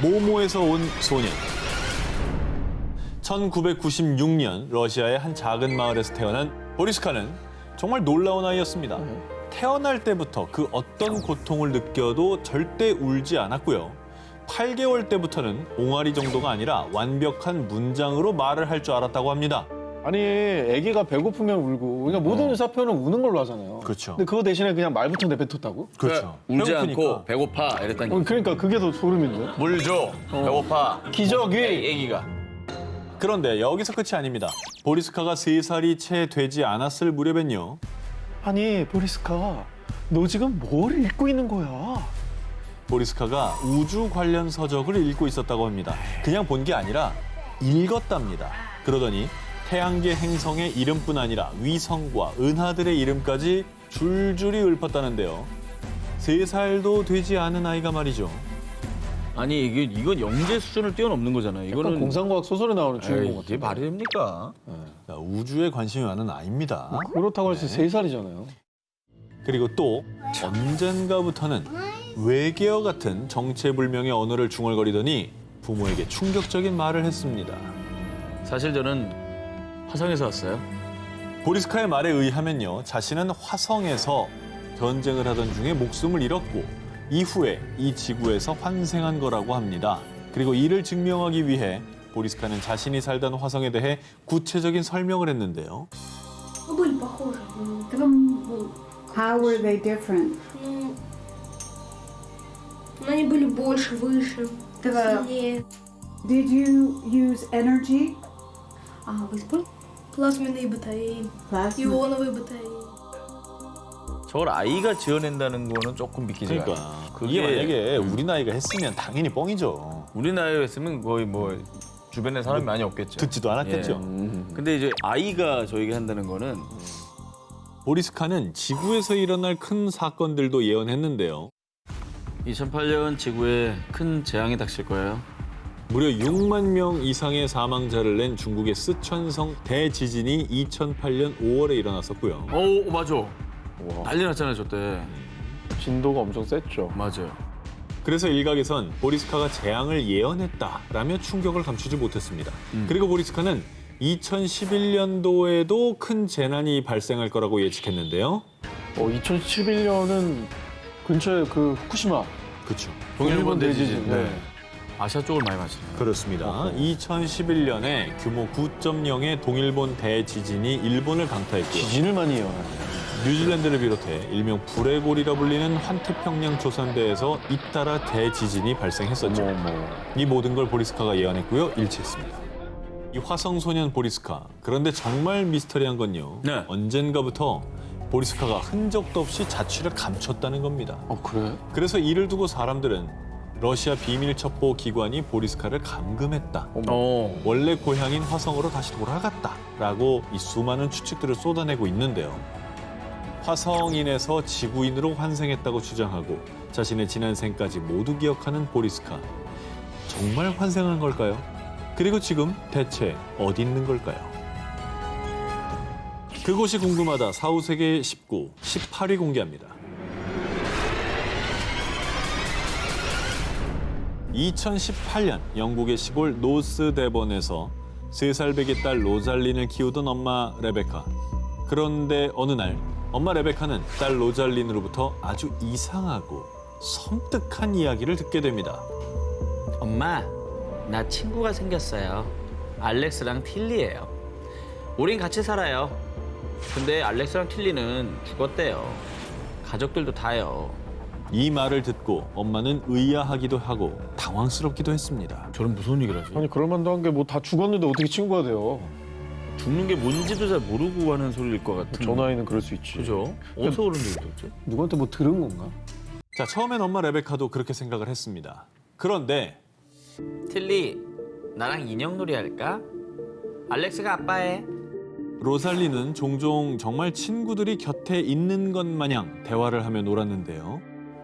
모모에서 온 소년. 1996년 러시아의 한 작은 마을에서 태어난 보리스카는 정말 놀라운 아이였습니다. 태어날 때부터 그 어떤 고통을 느껴도 절대 울지 않았고요. 8개월 때부터는 옹알이 정도가 아니라 완벽한 문장으로 말을 할 줄 알았다고 합니다. 아니 아기가 배고프면 울고 그러니까 모든 의사 표현은 우는 걸로 하잖아요. 그렇죠. 근데 그거 대신에 그냥 말부터 내뱉었다고? 그렇죠. 울지 배고프니까. 않고 배고파 이랬다니. 그러니까 그게 더 소름인데. 물 줘. 배고파. 기저귀. 애기가. 그런데 여기서 끝이 아닙니다. 보리스카가 3살이 채 되지 않았을 무렵엔요. 아니 보리스카 너 지금 뭘 읽고 있는 거야? 보리스카가 우주 관련 서적을 읽고 있었다고 합니다. 그냥 본 게 아니라 읽었답니다. 그러더니 태양계 행성의 이름뿐 아니라 위성과 은하들의 이름까지 줄줄이 읊었다는데요. 3살도 되지 않은 아이가 말이죠. 아니 이건 영재 수준을 뛰어넘는 거잖아요. 이거는 이거는 공상과학 소설에 나오는 주인공 에이, 같아. 이게 말이 됩니까? 자, 우주에 관심이 많은 아이입니다. 그렇다고 해서 3살이잖아요. 그리고 또 언젠가부터는 외계어 같은 정체불명의 언어를 중얼거리더니 부모에게 충격적인 말을 했습니다. 사실 저는 화성에서 왔어요. 보리스카의 말에 의하면요, 자신은 화성에서 전쟁을 하던 중에 목숨을 잃었고 이후에 이 지구에서 환생한 거라고 합니다. 그리고 이를 증명하기 위해 보리스카는 자신이 살던 화성에 대해 구체적인 설명을 했는데요. Ну, были похожи. Там, How were they different? ну, они были больше, выше, Да. сильнее. Did you use energy? Вы использовали? Плазменные батареи, Plasma. ионовые батареи. 저걸 아이가 지어낸다는 거는 조금 믿기지가 않아요. 그러니까 그게 이게 만약에 우리 나이가 했으면 당연히 뻥이죠. 우리 나이에 했으면 거의 뭐 주변에 사람이 많이 없겠죠. 듣지도 않았겠죠. 근데 이제 아이가 저에게 한다는 거는 보리스카는 지구에서 일어날 큰 사건들도 예언했는데요. 2008년 지구에 큰 재앙이 닥칠 거예요. 무려 6만 명 이상의 사망자를 낸 중국의 쓰촨성 대지진이 2008년 5월에 일어났었고요. 오 맞아. 난리 났잖아요 저 때. 진도가 엄청 셌죠. 맞아요. 그래서 일각에선 보리스카가 재앙을 예언했다라며 충격을 감추지 못했습니다. 그리고 보리스카는 2011년도에도 큰 재난이 발생할 거라고 예측했는데요. 2011년은 근처에 그 후쿠시마 그렇죠. 동일본 대지진. 네. 아시아 쪽을 많이 맞추네요. 그렇습니다. 2011년에 규모 9.0의 동일본 대지진이 일본을 강타했고요. 지진을 많이 예언하네요. 뉴질랜드를 비롯해 일명 불의 골이라 불리는 환태평양 조산대에서 잇따라 대지진이 발생했었죠. 이 모든 걸 보리스카가 예언했고요. 일치했습니다. 이 화성소년 보리스카. 그런데 정말 미스터리한 건요. 네. 언젠가부터 보리스카가 흔적도 없이 자취를 감췄다는 겁니다. 그래? 그래서 이를 두고 사람들은 러시아 비밀 첩보 기관이 보리스카를 감금했다. 원래 고향인 화성으로 다시 돌아갔다라고 이 수많은 추측들을 쏟아내고 있는데요. 화성인에서 지구인으로 환생했다고 주장하고 자신의 지난 생까지 모두 기억하는 보리스카. 정말 환생한 걸까요? 그리고 지금 대체 어디 있는 걸까요? 그곳이 궁금하다. 사후세계 19, 18위 공개합니다. 2018년 영국의 시골 노스데번에서 3살 배기 딸 로잘린을 키우던 엄마 레베카. 그런데 어느 날 엄마 레베카는 딸 로잘린으로부터 아주 이상하고 섬뜩한 이야기를 듣게 됩니다. 엄마, 나 친구가 생겼어요. 알렉스랑 틸리예요. 우린 같이 살아요. 근데 알렉스랑 틸리는 죽었대요. 가족들도 다요. 이 말을 듣고 엄마는 의아하기도 하고 당황스럽기도 했습니다. 저는 무슨 얘기를 하지? 아니 그럴 만도 한 게 뭐 다 죽었는데 어떻게 친구가 돼요? 죽는 게 뭔지도 잘 모르고 하는 소리일 것 같은. 저 나이는 그럴 수 있지. 그죠? 어디서 그런 얘기 들었지? 누구한테 뭐 들은 건가? 자, 처음엔 엄마 레베카도 그렇게 생각을 했습니다. 그런데 틸리, 나랑 인형놀이 할까? 알렉스가 아빠해. 로살리는 종종 정말 친구들이 곁에 있는 것 마냥 대화를 하며 놀았는데요.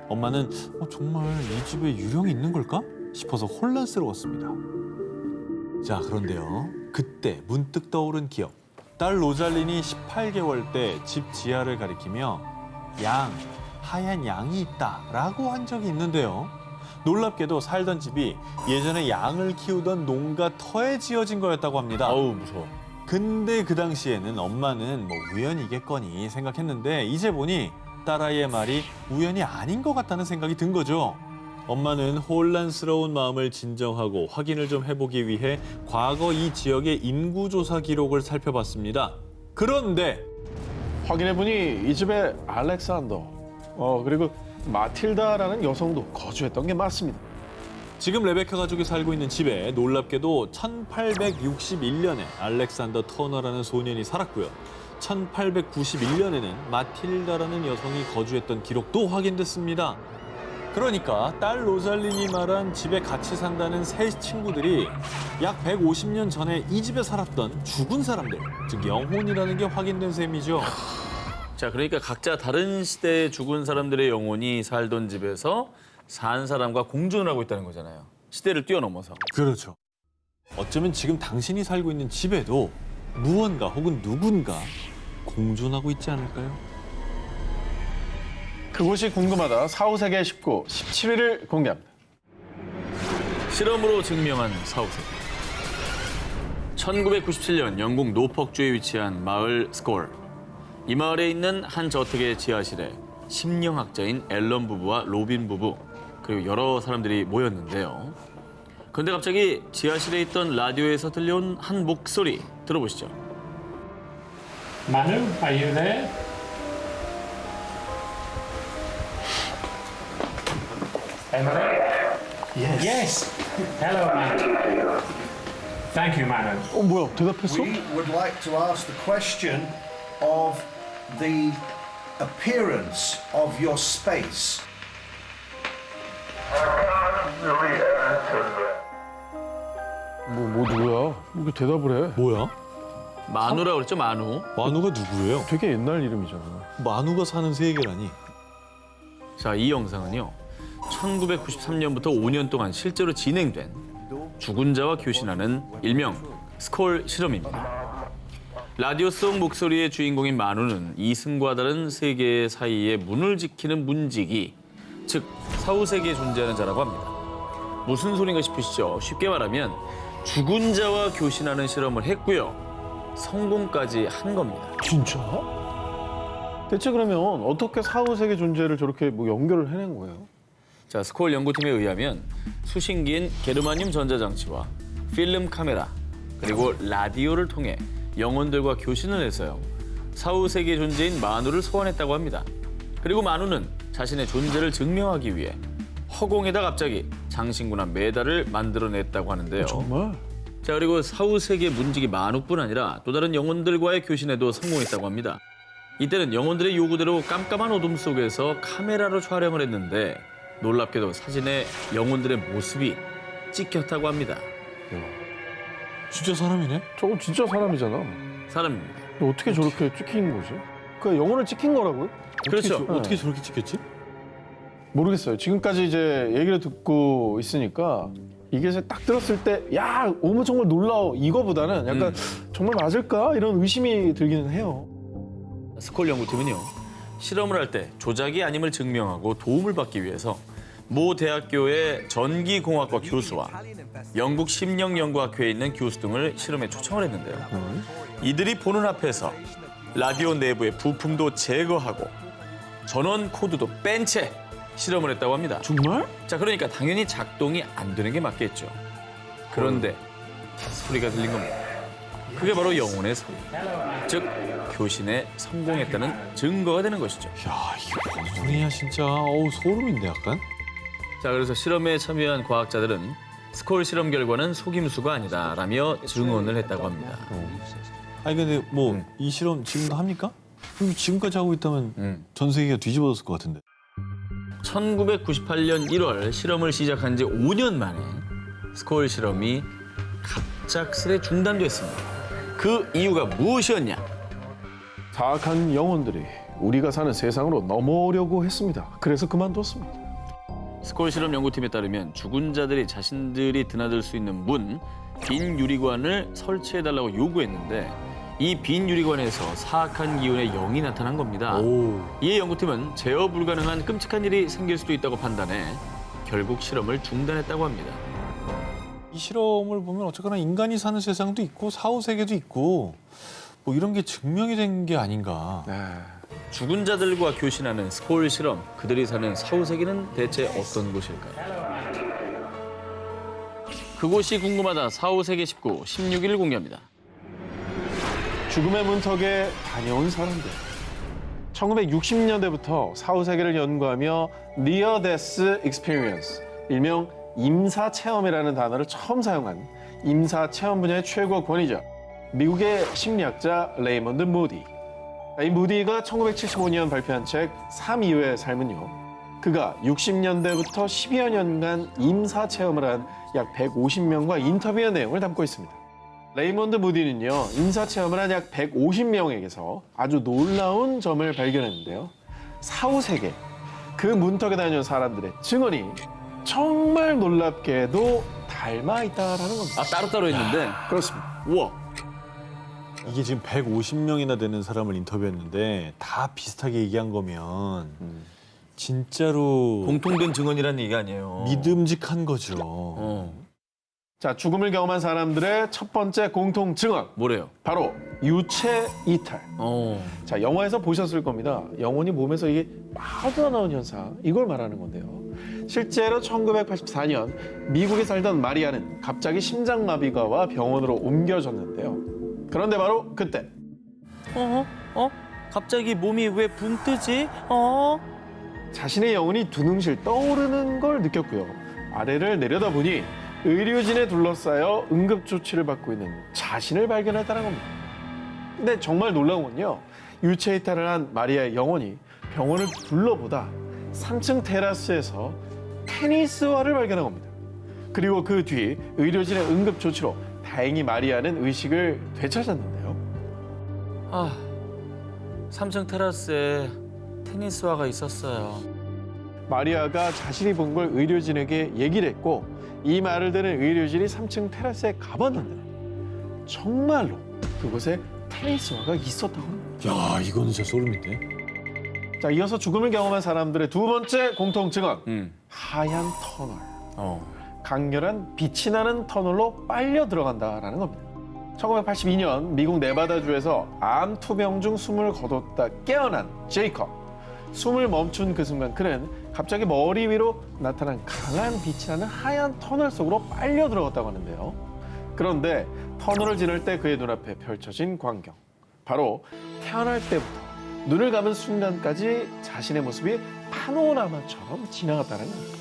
엄마는 정말 이 집에 유령이 있는 걸까 싶어서 혼란스러웠습니다. 자, 그런데요. 그때 문득 떠오른 기억. 딸 로잘린이 18개월 때 집 지하를 가리키며 하얀 양이 있다라고 한 적이 있는데요. 놀랍게도 살던 집이 예전에 양을 키우던 농가 터에 지어진 거였다고 합니다. 아우 무서워. 근데 그 당시에는 엄마는 뭐 우연이겠거니 생각했는데 이제 보니 딸아이의 말이 우연이 아닌 것 같다는 생각이 든 거죠. 엄마는 혼란스러운 마음을 진정하고 확인을 좀 해보기 위해 과거 이 지역의 인구조사 기록을 살펴봤습니다. 그런데 확인해보니 이 집에 알렉산더, 그리고 마틸다라는 여성도 거주했던 게 맞습니다. 지금 레베카 가족이 살고 있는 집에 놀랍게도 1861년에 알렉산더 터너라는 소년이 살았고요. 1891년에는 마틸다라는 여성이 거주했던 기록도 확인됐습니다. 그러니까 딸 로잘린이 말한 집에 같이 산다는 세 친구들이 약 150년 전에 이 집에 살았던 죽은 사람들, 즉 영혼이라는 게 확인된 셈이죠. 자, 그러니까 각자 다른 시대에 죽은 사람들의 영혼이 살던 집에서 산 사람과 공존을 하고 있다는 거잖아요. 시대를 뛰어넘어서. 그렇죠. 어쩌면 지금 당신이 살고 있는 집에도 무언가 혹은 누군가 공존하고 있지 않을까요? 그곳이 궁금하다. 4, 5세계 19, 17위를 공개합니다. 실험으로 증명한 사후세계. 1997년 영국 노퍽주에 위치한 마을 스콜. 이 마을에 있는 한 저택의 지하실에 심령학자인 앨런 부부와 로빈 부부 그리고 여러 사람들이 모였는데요. 그런데 갑자기 지하실에 있던 라디오에서 들려온 한 목소리 들어보시죠. Manu, are you there? Emily? Yes. Yes. Hello, Manu. Thank you, Manu. 뭐야, 대답했어? We would like to ask the question of the appearance of your space. 뭐 누구야? 이거 대답을 해. 뭐야? 마누라고 그랬죠, 마누. 마누가 누구예요? 되게 옛날 이름이잖아. 마누가 사는 세계라니. 자, 이 영상은요. 1993년부터 5년 동안 실제로 진행된 죽은 자와 교신하는 일명 스콜 실험입니다. 라디오 속 목소리의 주인공인 마누는 이승과 다른 세계 사이의 문을 지키는 문지기, 즉 사후세계에 존재하는 자라고 합니다. 무슨 소린가 싶으시죠? 쉽게 말하면 죽은 자와 교신하는 실험을 했고요. 성공까지 한 겁니다. 진짜? 대체 그러면 어떻게 4, 5세계 존재를 저렇게 뭐 연결을 해낸 거예요? 자, 스콜 연구팀에 의하면 수신기인 게르마늄 전자장치와 필름 카메라 그리고 라디오를 통해 영혼들과 교신을 해서요. 사후세계 존재인 마누를 소환했다고 합니다. 그리고 마누는 자신의 존재를 증명하기 위해 허공에다 갑자기 장신구나 메달을 만들어냈다고 하는데요. 정말? 자, 그리고 사후세계 문지기 마누뿐 아니라 또 다른 영혼들과의 교신에도 성공했다고 합니다. 이때는 영혼들의 요구대로 깜깜한 어둠 속에서 카메라로 촬영을 했는데 놀랍게도 사진에 영혼들의 모습이 찍혔다고 합니다. 진짜 사람이네? 저건 진짜 사람이잖아. 사람입니다. 근데 어떻게 저렇게 찍힌 거지? 그 영혼을 찍힌 거라고요? 그렇죠. 어떻게 저렇게 찍혔지? 모르겠어요. 지금까지 이제 얘기를 듣고 있으니까 이게 딱 들었을 때 야, 어머 정말 놀라워 이거보다는 약간 정말 맞을까? 이런 의심이 들기는 해요. 스콜 연구팀은요. 실험을 할 때 조작이 아님을 증명하고 도움을 받기 위해서 모 대학교의 전기공학과 교수와 영국 심령연구학회에 있는 교수 등을 실험에 초청을 했는데요. 이들이 보는 앞에서 라디오 내부의 부품도 제거하고 전원 코드도 뺀 채 실험을 했다고 합니다. 정말? 자, 그러니까 당연히 작동이 안 되는 게 맞겠죠. 그런데 소리가 들린 겁니다. 그게 바로 영혼의 소리. 즉, 교신에 성공했다는 증거가 되는 것이죠. 야, 이게 뭔 소리야 진짜. 어우, 소름인데 약간. 자, 그래서 실험에 참여한 과학자들은 스콜 실험 결과는 속임수가 아니다라며 증언을 했다고 합니다. 아니 근데 뭐 이 실험 지금도 합니까? 그럼 지금까지 하고 있다면 전 세계가 뒤집어졌을 것 같은데. 1998년 1월 실험을 시작한 지 5년 만에 스콜 실험이 갑작스레 중단됐습니다. 그 이유가 무엇이었냐? 사악한 영혼들이 우리가 사는 세상으로 넘어오려고 했습니다. 그래서 그만뒀습니다. 스콜 실험 연구팀에 따르면 죽은 자들이 자신들이 드나들 수 있는 문, 빈 유리관을 설치해달라고 요구했는데 이 빈 유리관에서 사악한 기운의 영이 나타난 겁니다. 이에 연구팀은 제어 불가능한 끔찍한 일이 생길 수도 있다고 판단해 결국 실험을 중단했다고 합니다. 이 실험을 보면 어쨌거나 인간이 사는 세상도 있고 사후 세계도 있고 뭐 이런 게 증명이 된 게 아닌가. 죽은 자들과 교신하는 스콜 실험, 그들이 사는 사후 세계는 대체 어떤 곳일까요? 그곳이 궁금하다. 사후 세계 19, 16일 공개합니다. 죽음의 문턱에 다녀온 사람들. 1960년대부터 사후 세계를 연구하며 Near Death Experience, 일명 임사 체험이라는 단어를 처음 사용한 임사 체험 분야의 최고 권위자, 미국의 심리학자 레이먼드 무디. 이 무디가 1975년 발표한 책 3 이후의 삶은요, 그가 60년대부터 10여 년간 임사 체험을 한 약 150명과 인터뷰한 내용을 담고 있습니다. 레이먼드 무디는요, 임사 체험을 한 약 150명에게서 아주 놀라운 점을 발견했는데요. 사후 세계, 그 문턱에 다녀온 사람들의 증언이 정말 놀랍게도 닮아 있다라는 겁니다. 아, 따로따로 했는데? 그렇습니다. 우와. 이게 지금 150명이나 되는 사람을 인터뷰했는데 다 비슷하게 얘기한 거면 진짜로 공통된 증언이라는 얘기 아니에요. 믿음직한 거죠. 자, 죽음을 경험한 사람들의 첫 번째 공통 증언, 뭐래요? 바로 유체 이탈. 자, 영화에서 보셨을 겁니다. 영혼이 몸에서 이게 빠져나온 현상, 이걸 말하는 건데요. 실제로 1984년 미국에 살던 마리아는 갑자기 심장마비가 와 병원으로 옮겨졌는데요. 그런데 바로 그때 갑자기 몸이 왜 붕 뜨지? 자신의 영혼이 두둥실 떠오르는 걸 느꼈고요. 아래를 내려다보니 의료진에 둘러싸여 응급조치를 받고 있는 자신을 발견했다는 겁니다. 근데 정말 놀라운 건요, 유체 이탈을 한 마리아의 영혼이 병원을 둘러보다 3층 테라스에서 테니스화를 발견한 겁니다. 그리고 그 뒤 의료진의 응급조치로 다행히 마리아는 의식을 되찾았는데요. 3층 테라스에 테니스화가 있었어요. 마리아가 자신이 본 걸 의료진에게 얘기를 했고, 이 말을 들은 의료진이 3층 테라스에 가봤는데 정말로 그곳에 테니스화가 있었다고 합니다. 야, 이건 진짜 소름인데. 자, 이어서 죽음을 경험한 사람들의 두 번째 공통 증언, 하얀 터널. 강렬한 빛이 나는 터널로 빨려 들어간다라는 겁니다. 1982년 미국 네바다주에서 암 투병 중 숨을 거뒀다 깨어난 제이컵. 숨을 멈춘 그 순간 그는 갑자기 머리 위로 나타난 강한 빛이 나는 하얀 터널 속으로 빨려 들어갔다고 하는데요. 그런데 터널을 지날 때 그의 눈앞에 펼쳐진 광경, 바로 태어날 때부터 눈을 감은 순간까지 자신의 모습이 파노라마처럼 지나갔다는 겁니다.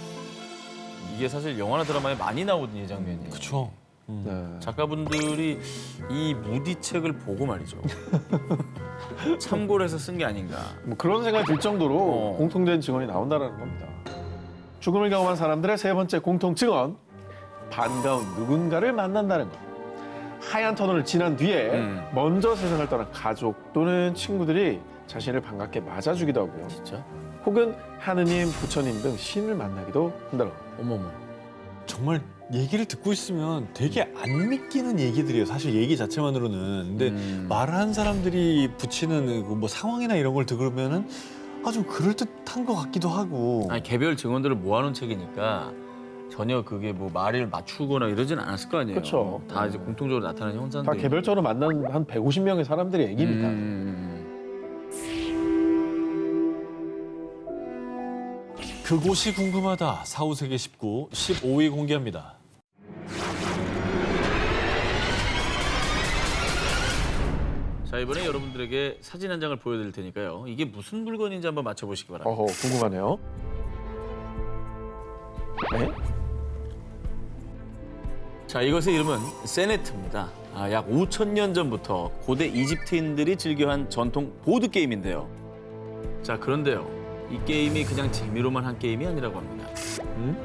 이게 사실 영화나 드라마에 많이 나오는 이 장면이에요. 그렇죠. 작가분들이 이 무디 책을 보고 말이죠. 참고를 해서 쓴 게 아닌가. 뭐 그런 생각이 들 정도로 공통된 증언이 나온다는 겁니다. 죽음을 경험한 사람들의 세 번째 공통 증언, 반가운 누군가를 만난다는 것. 하얀 터널을 지난 뒤에 먼저 세상을 떠난 가족 또는 친구들이 자신을 반갑게 맞아주기도 하고요. 진짜? 혹은 하느님, 부처님 등 신을 만나기도 한다는 겁니다. 어머머. 정말 얘기를 듣고 있으면 되게 안 믿기는 얘기들이에요. 사실 얘기 자체만으로는. 근데 말하는 사람들이 붙이는 그 뭐 상황이나 이런 걸 들으면은 좀 그럴듯한 것 같기도 하고. 아니, 개별 증언들을 모아놓은 책이니까 전혀 그게 뭐 말을 맞추거나 이러진 않았을 거 아니에요. 그렇죠. 다 이제 공통적으로 나타나는 다 현상들. 개별적으로 만난 한 150명의 사람들의 얘기입니다. 그곳이 궁금하다. 사후세계 19, 15위 공개합니다. 자, 이번에 여러분들에게 사진 한 장을 보여드릴 테니까요. 이게 무슨 물건인지 한번 맞춰보시기 바랍니다. 어허, 궁금하네요. 네? 자, 이것의 이름은 세네트입니다. 약 5,000년 전부터 고대 이집트인들이 즐겨한 전통 보드게임인데요. 자, 그런데요. 이 게임이 그냥 재미로만 한 게임이 아니라고 합니다.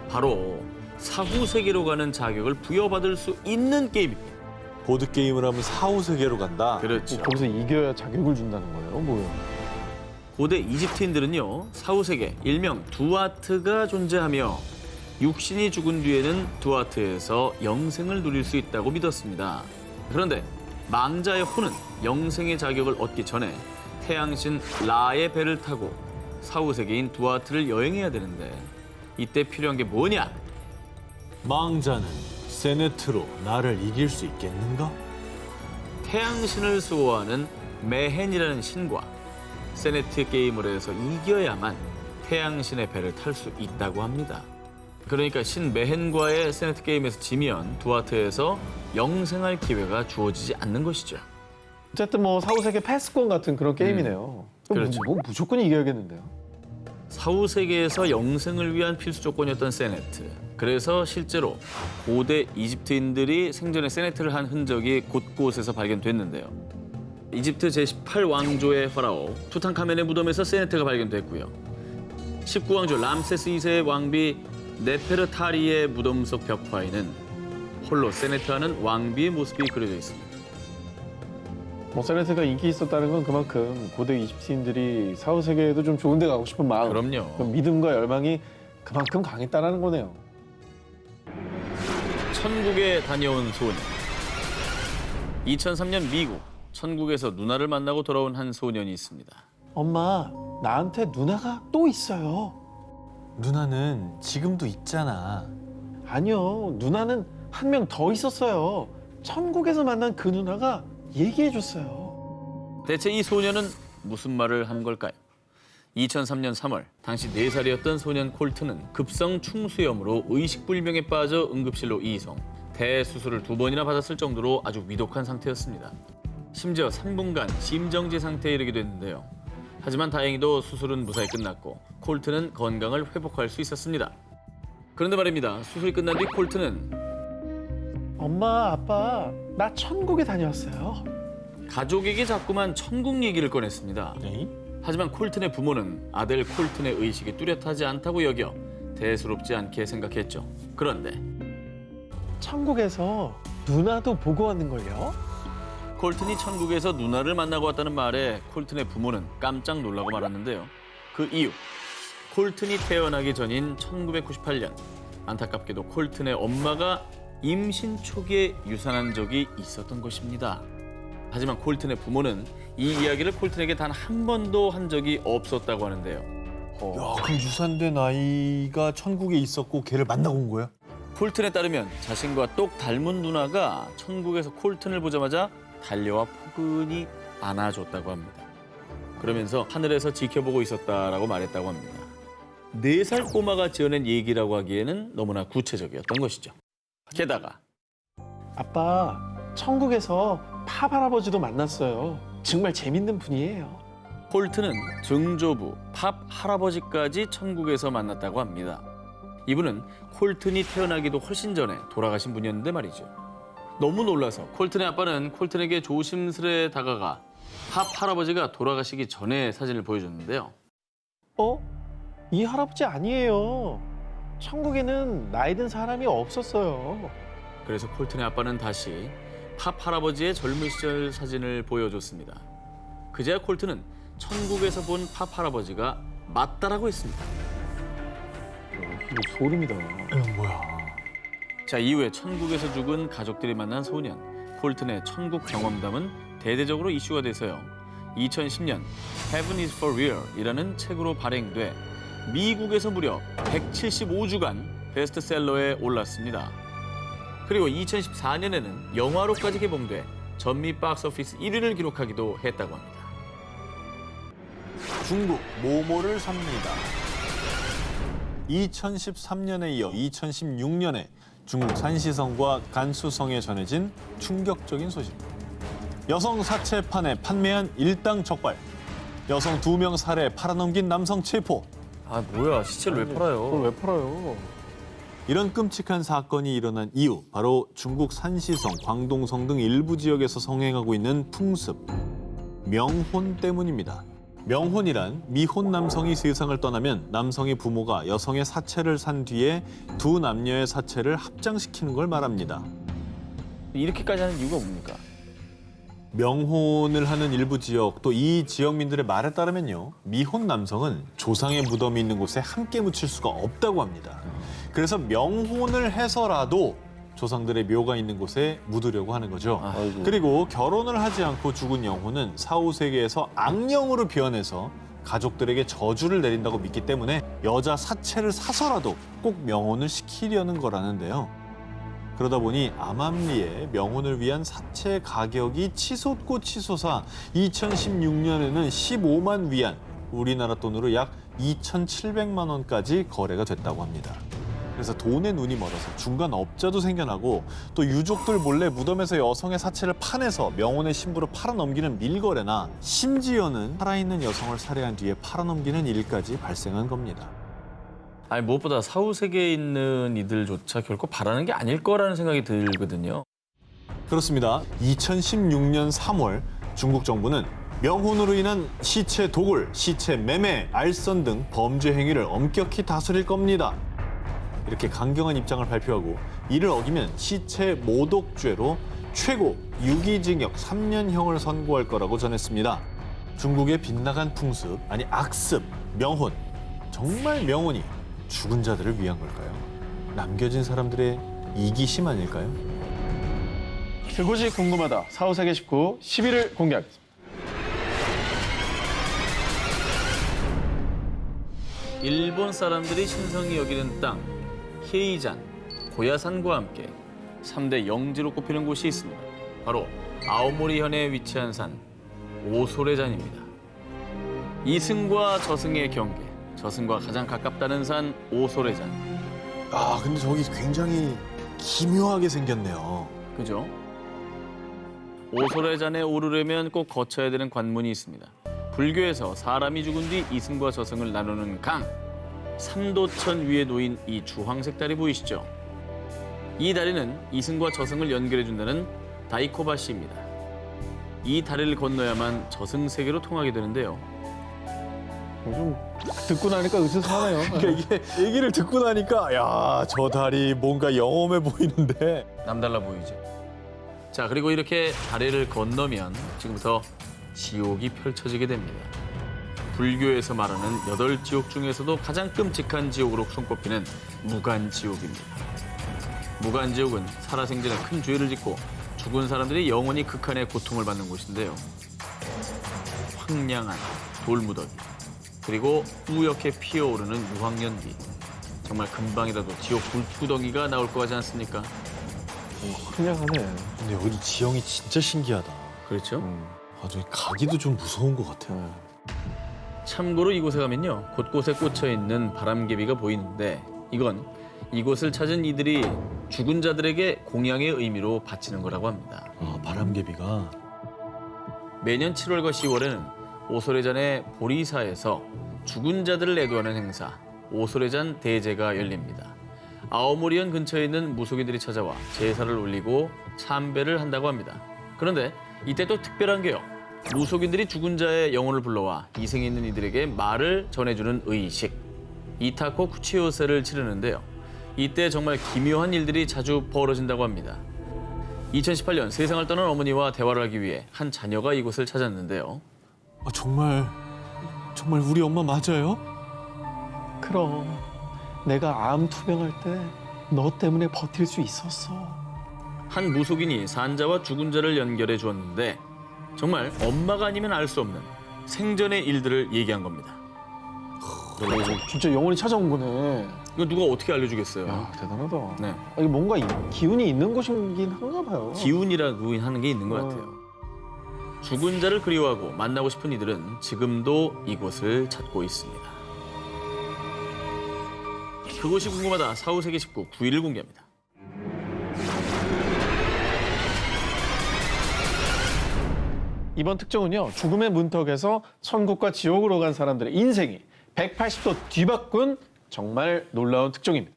바로 사후 세계로 가는 자격을 부여받을 수 있는 게임입니다. 보드게임을 하면 사후세계로 간다. 그렇죠. 거기서 이겨야 자격을 준다는 거예요? 뭐예요? 고대 이집트인들은요, 사후 세계, 일명 두아트가 존재하며 육신이 죽은 뒤에는 두아트에서 영생을 누릴 수 있다고 믿었습니다. 그런데 망자의 혼은 영생의 자격을 얻기 전에 태양신 라의 배를 타고 사후 세계인 두아트를 여행해야 되는데 이때 필요한 게 뭐냐? 망자는 세네트로 나를 이길 수 있겠는가? 태양신을 수호하는 메헨이라는 신과 세네트 게임을 해서 이겨야만 태양신의 배를 탈 수 있다고 합니다. 그러니까 신 메헨과의 세네트 게임에서 지면 두아트에서 영생할 기회가 주어지지 않는 것이죠. 어쨌든 뭐 사후세계 패스권 같은 그런 게임이네요. 그렇죠. 뭐 무조건 이겨야겠는데요. 사후세계에서 영생을 위한 필수 조건이었던 세네트. 그래서 실제로 고대 이집트인들이 생전에 세네트를 한 흔적이 곳곳에서 발견됐는데요. 이집트 제18왕조의 파라오 투탕카멘의 무덤에서 세네트가 발견됐고요. 19왕조 람세스 2세의 왕비 네페르타리의 무덤 속 벽화에는 홀로 세네트하는 왕비의 모습이 그려져 있습니다. 뭐 세네트가 인기 있었다는 건 그만큼 고대 이집트인들이 사후세계에도 좀 좋은 데 가고 싶은 마음, 그럼요. 그 믿음과 열망이 그만큼 강했다는 거네요. 천국에 다녀온 소년. 2003년 미국, 천국에서 누나를 만나고 돌아온 한 소년이 있습니다. 엄마, 나한테 누나가 또 있어요. 누나는 지금도 있잖아. 아니요, 누나는 한 명 더 있었어요. 천국에서 만난 그 누나가 얘기해 줬어요. 대체 이 소년은 무슨 말을 한 걸까요? 2003년 3월, 당시 4살이었던 소년 콜트는 급성 충수염으로 의식불명에 빠져 응급실로 이송. 대수술을 2번이나 받았을 정도로 아주 위독한 상태였습니다. 심지어 3분간 심정지 상태에 이르게 됐는데요. 하지만 다행히도 수술은 무사히 끝났고 콜트는 건강을 회복할 수 있었습니다. 그런데 말입니다. 수술이 끝난 뒤 콜트는 엄마, 아빠, 나 천국에 다녀왔어요. 가족에게 자꾸만 천국 얘기를 꺼냈습니다. 에이? 하지만 콜튼의 부모는 아들 콜튼의 의식이 뚜렷하지 않다고 여겨 대수롭지 않게 생각했죠. 그런데 천국에서 누나도 보고 왔는걸요? 콜튼이 천국에서 누나를 만나고 왔다는 말에 콜튼의 부모는 깜짝 놀라고 말았는데요. 그 이유, 콜튼이 태어나기 전인 1998년 안타깝게도 콜튼의 엄마가 임신 초기에 유산한 적이 있었던 것입니다. 하지만 콜튼의 부모는 이 이야기를 콜튼에게 단 한 번도 한 적이 없었다고 하는데요. 야, 그럼 유산된 아이가 천국에 있었고 걔를 만나고 온 거야? 콜튼에 따르면 자신과 똑 닮은 누나가 천국에서 콜튼을 보자마자 달려와 포근히 안아줬다고 합니다. 그러면서 하늘에서 지켜보고 있었다라고 말했다고 합니다. 4살 꼬마가 지어낸 얘기라고 하기에는 너무나 구체적이었던 것이죠. 게다가 아빠, 천국에서 팝 할아버지도 만났어요. 정말 재밌는 분이에요. 콜튼은 증조부, 팝 할아버지까지 천국에서 만났다고 합니다. 이분은 콜튼이 태어나기도 훨씬 전에 돌아가신 분이었는데 말이죠. 너무 놀라서 콜튼의 아빠는 콜튼에게 조심스레 다가가 팝 할아버지가 돌아가시기 전에 사진을 보여줬는데요. 이 할아버지 아니에요. 천국에는 나이 든 사람이 없었어요. 그래서 콜튼의 아빠는 다시 팝 할아버지의 젊은 시절 사진을 보여줬습니다. 그제야 콜튼은 천국에서 본 팝 할아버지가 맞다라고 했습니다. 이거 소름이다. 이건 뭐야? 자, 이후에 천국에서 죽은 가족들이 만난 소년, 콜튼의 천국 경험담은 대대적으로 이슈가 돼서요. 2010년 Heaven is for Real이라는 책으로 발행돼 미국에서 무려 175주간 베스트셀러에 올랐습니다. 그리고 2014년에는 영화로까지 개봉돼 전미 박스오피스 1위를 기록하기도 했다고 합니다. 중국 모모를 삽니다. 2013년에 이어 2016년에 중국 산시성과 간수성에 전해진 충격적인 소식. 여성 사체판에 판매한 일당 적발. 여성 2명 살해 팔아넘긴 남성 체포. 아 뭐야 시체를 왜 팔아요? 그걸 왜 팔아요? 이런 끔찍한 사건이 일어난 이유, 바로 중국 산시성, 광동성 등 일부 지역에서 성행하고 있는 풍습, 명혼 때문입니다. 명혼이란 미혼 남성이 세상을 떠나면 남성의 부모가 여성의 사체를 산 뒤에 두 남녀의 사체를 합장시키는 걸 말합니다. 이렇게까지 하는 이유가 뭡니까? 명혼을 하는 일부 지역, 또 이 지역민들의 말에 따르면요, 미혼 남성은 조상의 무덤이 있는 곳에 함께 묻힐 수가 없다고 합니다. 그래서 명혼을 해서라도 조상들의 묘가 있는 곳에 묻으려고 하는 거죠. 그리고 결혼을 하지 않고 죽은 영혼은 사후 세계에서 악령으로 변해서 가족들에게 저주를 내린다고 믿기 때문에 여자 사체를 사서라도 꼭 명혼을 시키려는 거라는데요. 그러다 보니 암암리에 명혼을 위한 사체 가격이 치솟고 치솟아 2016년에는 15만 위안, 우리나라 돈으로 약 2,700만 원까지 거래가 됐다고 합니다. 그래서 돈에 눈이 멀어서 중간 업자도 생겨나고 또 유족들 몰래 무덤에서 여성의 사체를 파내서 명혼의 신부로 팔아넘기는 밀거래나 심지어는 살아있는 여성을 살해한 뒤에 팔아넘기는 일까지 발생한 겁니다. 아니 무엇보다 사후 세계에 있는 이들조차 결코 바라는 게 아닐 거라는 생각이 들거든요. 그렇습니다. 2016년 3월 중국 정부는 명혼으로 인한 시체 도굴, 시체 매매, 알선 등 범죄 행위를 엄격히 다스릴 겁니다. 이렇게 강경한 입장을 발표하고 이를 어기면 시체 모독죄로 최고 유기징역 3년형을 선고할 거라고 전했습니다. 중국의 빗나간 풍습, 아니 악습, 명혼. 정말 명혼이 죽은 자들을 위한 걸까요? 남겨진 사람들의 이기심 아닐까요? 그곳이 궁금하다. 사후세계 19 10위를 공개하겠습니다. 일본 사람들이 신성히 여기는 땅, 헤이잔, 고야산과 함께 3대 영지로 꼽히는 곳이 있습니다. 바로 아오모리현에 위치한 산, 오소레잔입니다. 이승과 저승의 경계, 저승과 가장 가깝다는 산 오소레잔. 아, 근데 저기 굉장히 기묘하게 생겼네요. 그죠? 오소레잔에 오르려면 꼭 거쳐야 되는 관문이 있습니다. 불교에서 사람이 죽은 뒤 이승과 저승을 나누는 강, 삼도천 위에 놓인 이 주황색 다리 보이시죠? 이 다리는 이승과 저승을 연결해준다는 다이코바시입니다. 이 다리를 건너야만 저승 세계로 통하게 되는데요. 좀 듣고 나니까 으스스하네요. 그러니까 이게 얘기를 듣고 나니까 야, 저 다리 뭔가 영험해 보이는데. 남달라 보이죠? 자, 그리고 이렇게 다리를 건너면 지금부터 지옥이 펼쳐지게 됩니다. 불교에서 말하는 8지옥 중에서도 가장 끔찍한 지옥으로 손꼽히는 무간지옥입니다. 무간지옥은 살아생전에 큰 죄를 짓고 죽은 사람들이 영원히 극한의 고통을 받는 곳인데요. 황량한 돌무더기, 그리고 뿌옇게 피어오르는 유황연기. 정말 금방이라도 지옥 불구덩이가 나올 것 같지 않습니까? 흥량하네. 근데 여기 지형이 진짜 신기하다. 그렇죠? 아, 저기 가기도 좀 무서운 것 같아요. 참고로 이곳에 가면요, 곳곳에 꽂혀 있는 바람개비가 보이는데 이건 이곳을 찾은 이들이 죽은 자들에게 공양의 의미로 바치는 거라고 합니다. 아, 바람개비가. 매년 7월과 10월에는 오소레잔의 보리사에서 죽은 자들을 애도하는 행사, 오소레잔 대제가 열립니다. 아오모리현 근처에 있는 무속인들이 찾아와 제사를 올리고 참배를 한다고 합니다. 그런데 이때 또 특별한 게요. 무속인들이 죽은 자의 영혼을 불러와 이승에 있는 이들에게 말을 전해주는 의식, 이타코 쿠치요세를 치르는데요. 이때 정말 기묘한 일들이 자주 벌어진다고 합니다. 2018년 세상을 떠난 어머니와 대화를 하기 위해 한 자녀가 이곳을 찾았는데요. 아, 정말 우리 엄마 맞아요? 그럼 내가 암 투병할 때 너 때문에 버틸 수 있었어. 한 무속인이 산자와 죽은 자를 연결해 주었는데 정말 엄마가 아니면 알 수 없는 생전의 일들을 얘기한 겁니다. 진짜 영혼이 찾아온 거네. 이거 누가 어떻게 알려주겠어요? 야, 대단하다. 네, 아, 이게 뭔가 기운이 있는 곳이긴 한가 봐요. 기운이라고 하는 게 있는 것 같아요. 죽은 자를 그리워하고 만나고 싶은 이들은 지금도 이곳을 찾고 있습니다. 그곳이 궁금하다. 사후세계 19 9위를 공개합니다. 이번 특종은요, 죽음의 문턱에서 천국과 지옥으로 간 사람들의 인생이 180도 뒤바꾼 정말 놀라운 특종입니다.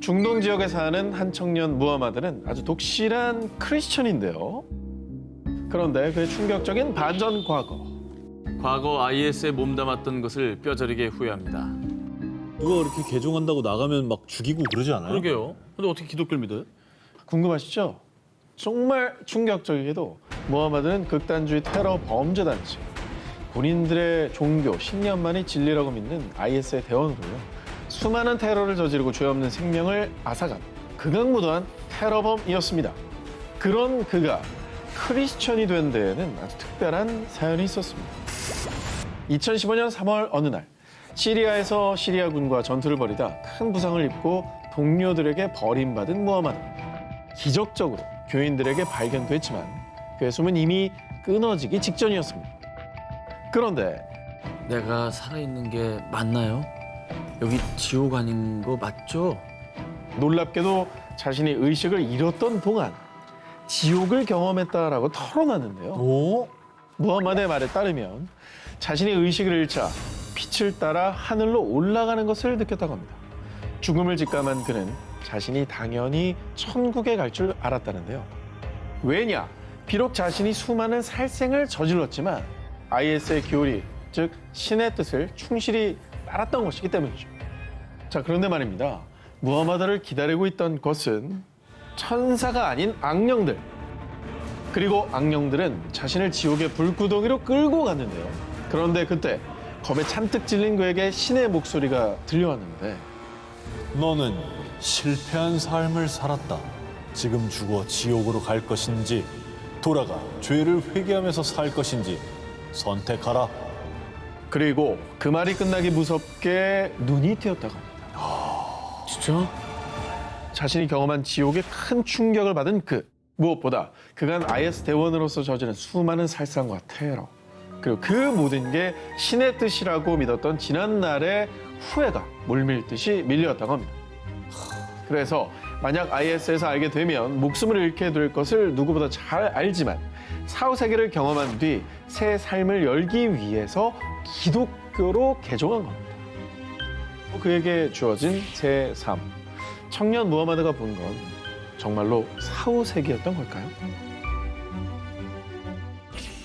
중동 지역에 사는 한 청년 무하마드는 아주 독실한 크리스천인데요. 그런데 그의 충격적인 반전 과거 IS에 몸담았던 것을 뼈저리게 후회합니다. 누가 이렇게 개종한다고 나가면 막 죽이고 그러지 않아요? 그러게요. 근데 어떻게 기독교를 믿어요? 궁금하시죠? 정말 충격적이게도 무하마드는 극단주의 테러 범죄 단체, 군인들의 종교, 신념만이 진리라고 믿는 IS의 대원으로요. 수많은 테러를 저지르고 죄 없는 생명을 앗아간 극악무도한 테러범이었습니다. 그런 그가 크리스천이 된 데에는 아주 특별한 사연이 있었습니다. 2015년 3월 어느 날 시리아에서 시리아군과 전투를 벌이다 큰 부상을 입고 동료들에게 버림받은 무하마드. 기적적으로 교인들에게 발견됐지만 그의 숨은 이미 끊어지기 직전이었습니다. 그런데 내가 살아있는 게 맞나요? 여기 지옥 아닌 거 맞죠? 놀랍게도 자신이 의식을 잃었던 동안 지옥을 경험했다라고 털어놨는데요. 오? 무하마드의 말에 따르면 자신이 의식을 잃자 빛을 따라 하늘로 올라가는 것을 느꼈다고 합니다. 죽음을 직감한 그는 자신이 당연히 천국에 갈 줄 알았다는데요. 왜냐? 비록 자신이 수많은 살생을 저질렀지만 IS의 교리, 즉 신의 뜻을 충실히 따랐던 것이기 때문이죠. 자, 그런데 말입니다. 무하마드를 기다리고 있던 것은 천사가 아닌 악령들. 그리고 악령들은 자신을 지옥의 불구덩이로 끌고 갔는데요. 그런데 그때 겁에 잔뜩 질린 그에게 신의 목소리가 들려왔는데 너는 실패한 삶을 살았다. 지금 죽어 지옥으로 갈 것인지 돌아가 죄를 회개하면서 살 것인지 선택하라. 그리고 그 말이 끝나기 무섭게 눈이 트였다고 합니다. 진짜? 자신이 경험한 지옥에 큰 충격을 받은 그. 무엇보다 그간 IS 대원으로서 저지른 수많은 살상과 테러. 그리고 그 모든 게 신의 뜻이라고 믿었던 지난날의 후회가 물밀듯이 밀려왔다고 합니다. 그래서 만약 IS에서 알게 되면 목숨을 잃게 될 것을 누구보다 잘 알지만 사후세계를 경험한 뒤 새 삶을 열기 위해서 기독교로 개종한 겁니다. 그에게 주어진 새 삶. 청년 무하마드가 본 건 정말로 사후세계였던 걸까요?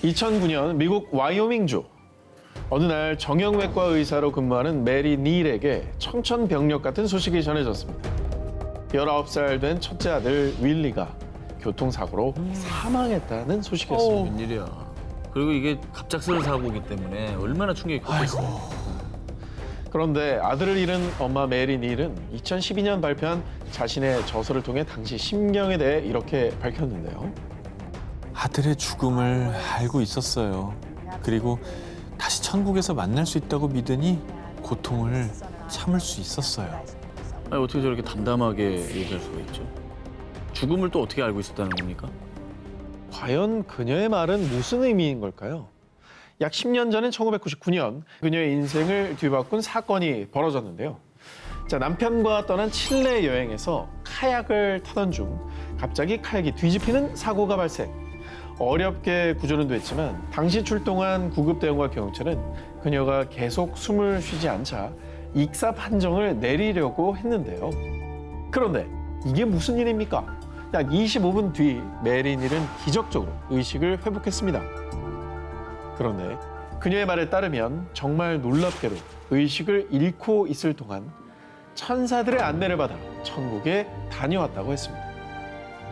2009년 미국 와이오밍주. 어느 날 정형외과 의사로 근무하는 메리 닐에게 청천벽력 같은 소식이 전해졌습니다. 19살 된 첫째 아들 윌리가 교통사고로 사망했다는 소식이었습니다. 웬일이야. 그리고 이게 갑작스러운 사고이기 때문에 얼마나 충격이 컸겠어요. 그런데 아들을 잃은 엄마 메리 닐은 2012년 발표한 자신의 저서를 통해 당시 심경에 대해 이렇게 밝혔는데요. 아들의 죽음을 알고 있었어요. 그리고 다시 천국에서 만날 수 있다고 믿으니 고통을 참을 수 있었어요. 아니, 어떻게 저렇게 담담하게 얘기할 수가 있죠? 죽음을 또 어떻게 알고 있었다는 겁니까? 과연 그녀의 말은 무슨 의미인 걸까요? 약 10년 전인 1999년 그녀의 인생을 뒤바꾼 사건이 벌어졌는데요. 자, 남편과 떠난 칠레 여행에서 카약을 타던 중 갑자기 카약이 뒤집히는 사고가 발생. 어렵게 구조는 됐지만 당시 출동한 구급대원과 경찰은 그녀가 계속 숨을 쉬지 않자 익사 판정을 내리려고 했는데요. 그런데 이게 무슨 일입니까? 약 25분 뒤 메리 닐은 기적적으로 의식을 회복했습니다. 그런데 그녀의 말에 따르면 정말 놀랍게도 의식을 잃고 있을 동안 천사들의 안내를 받아 천국에 다녀왔다고 했습니다.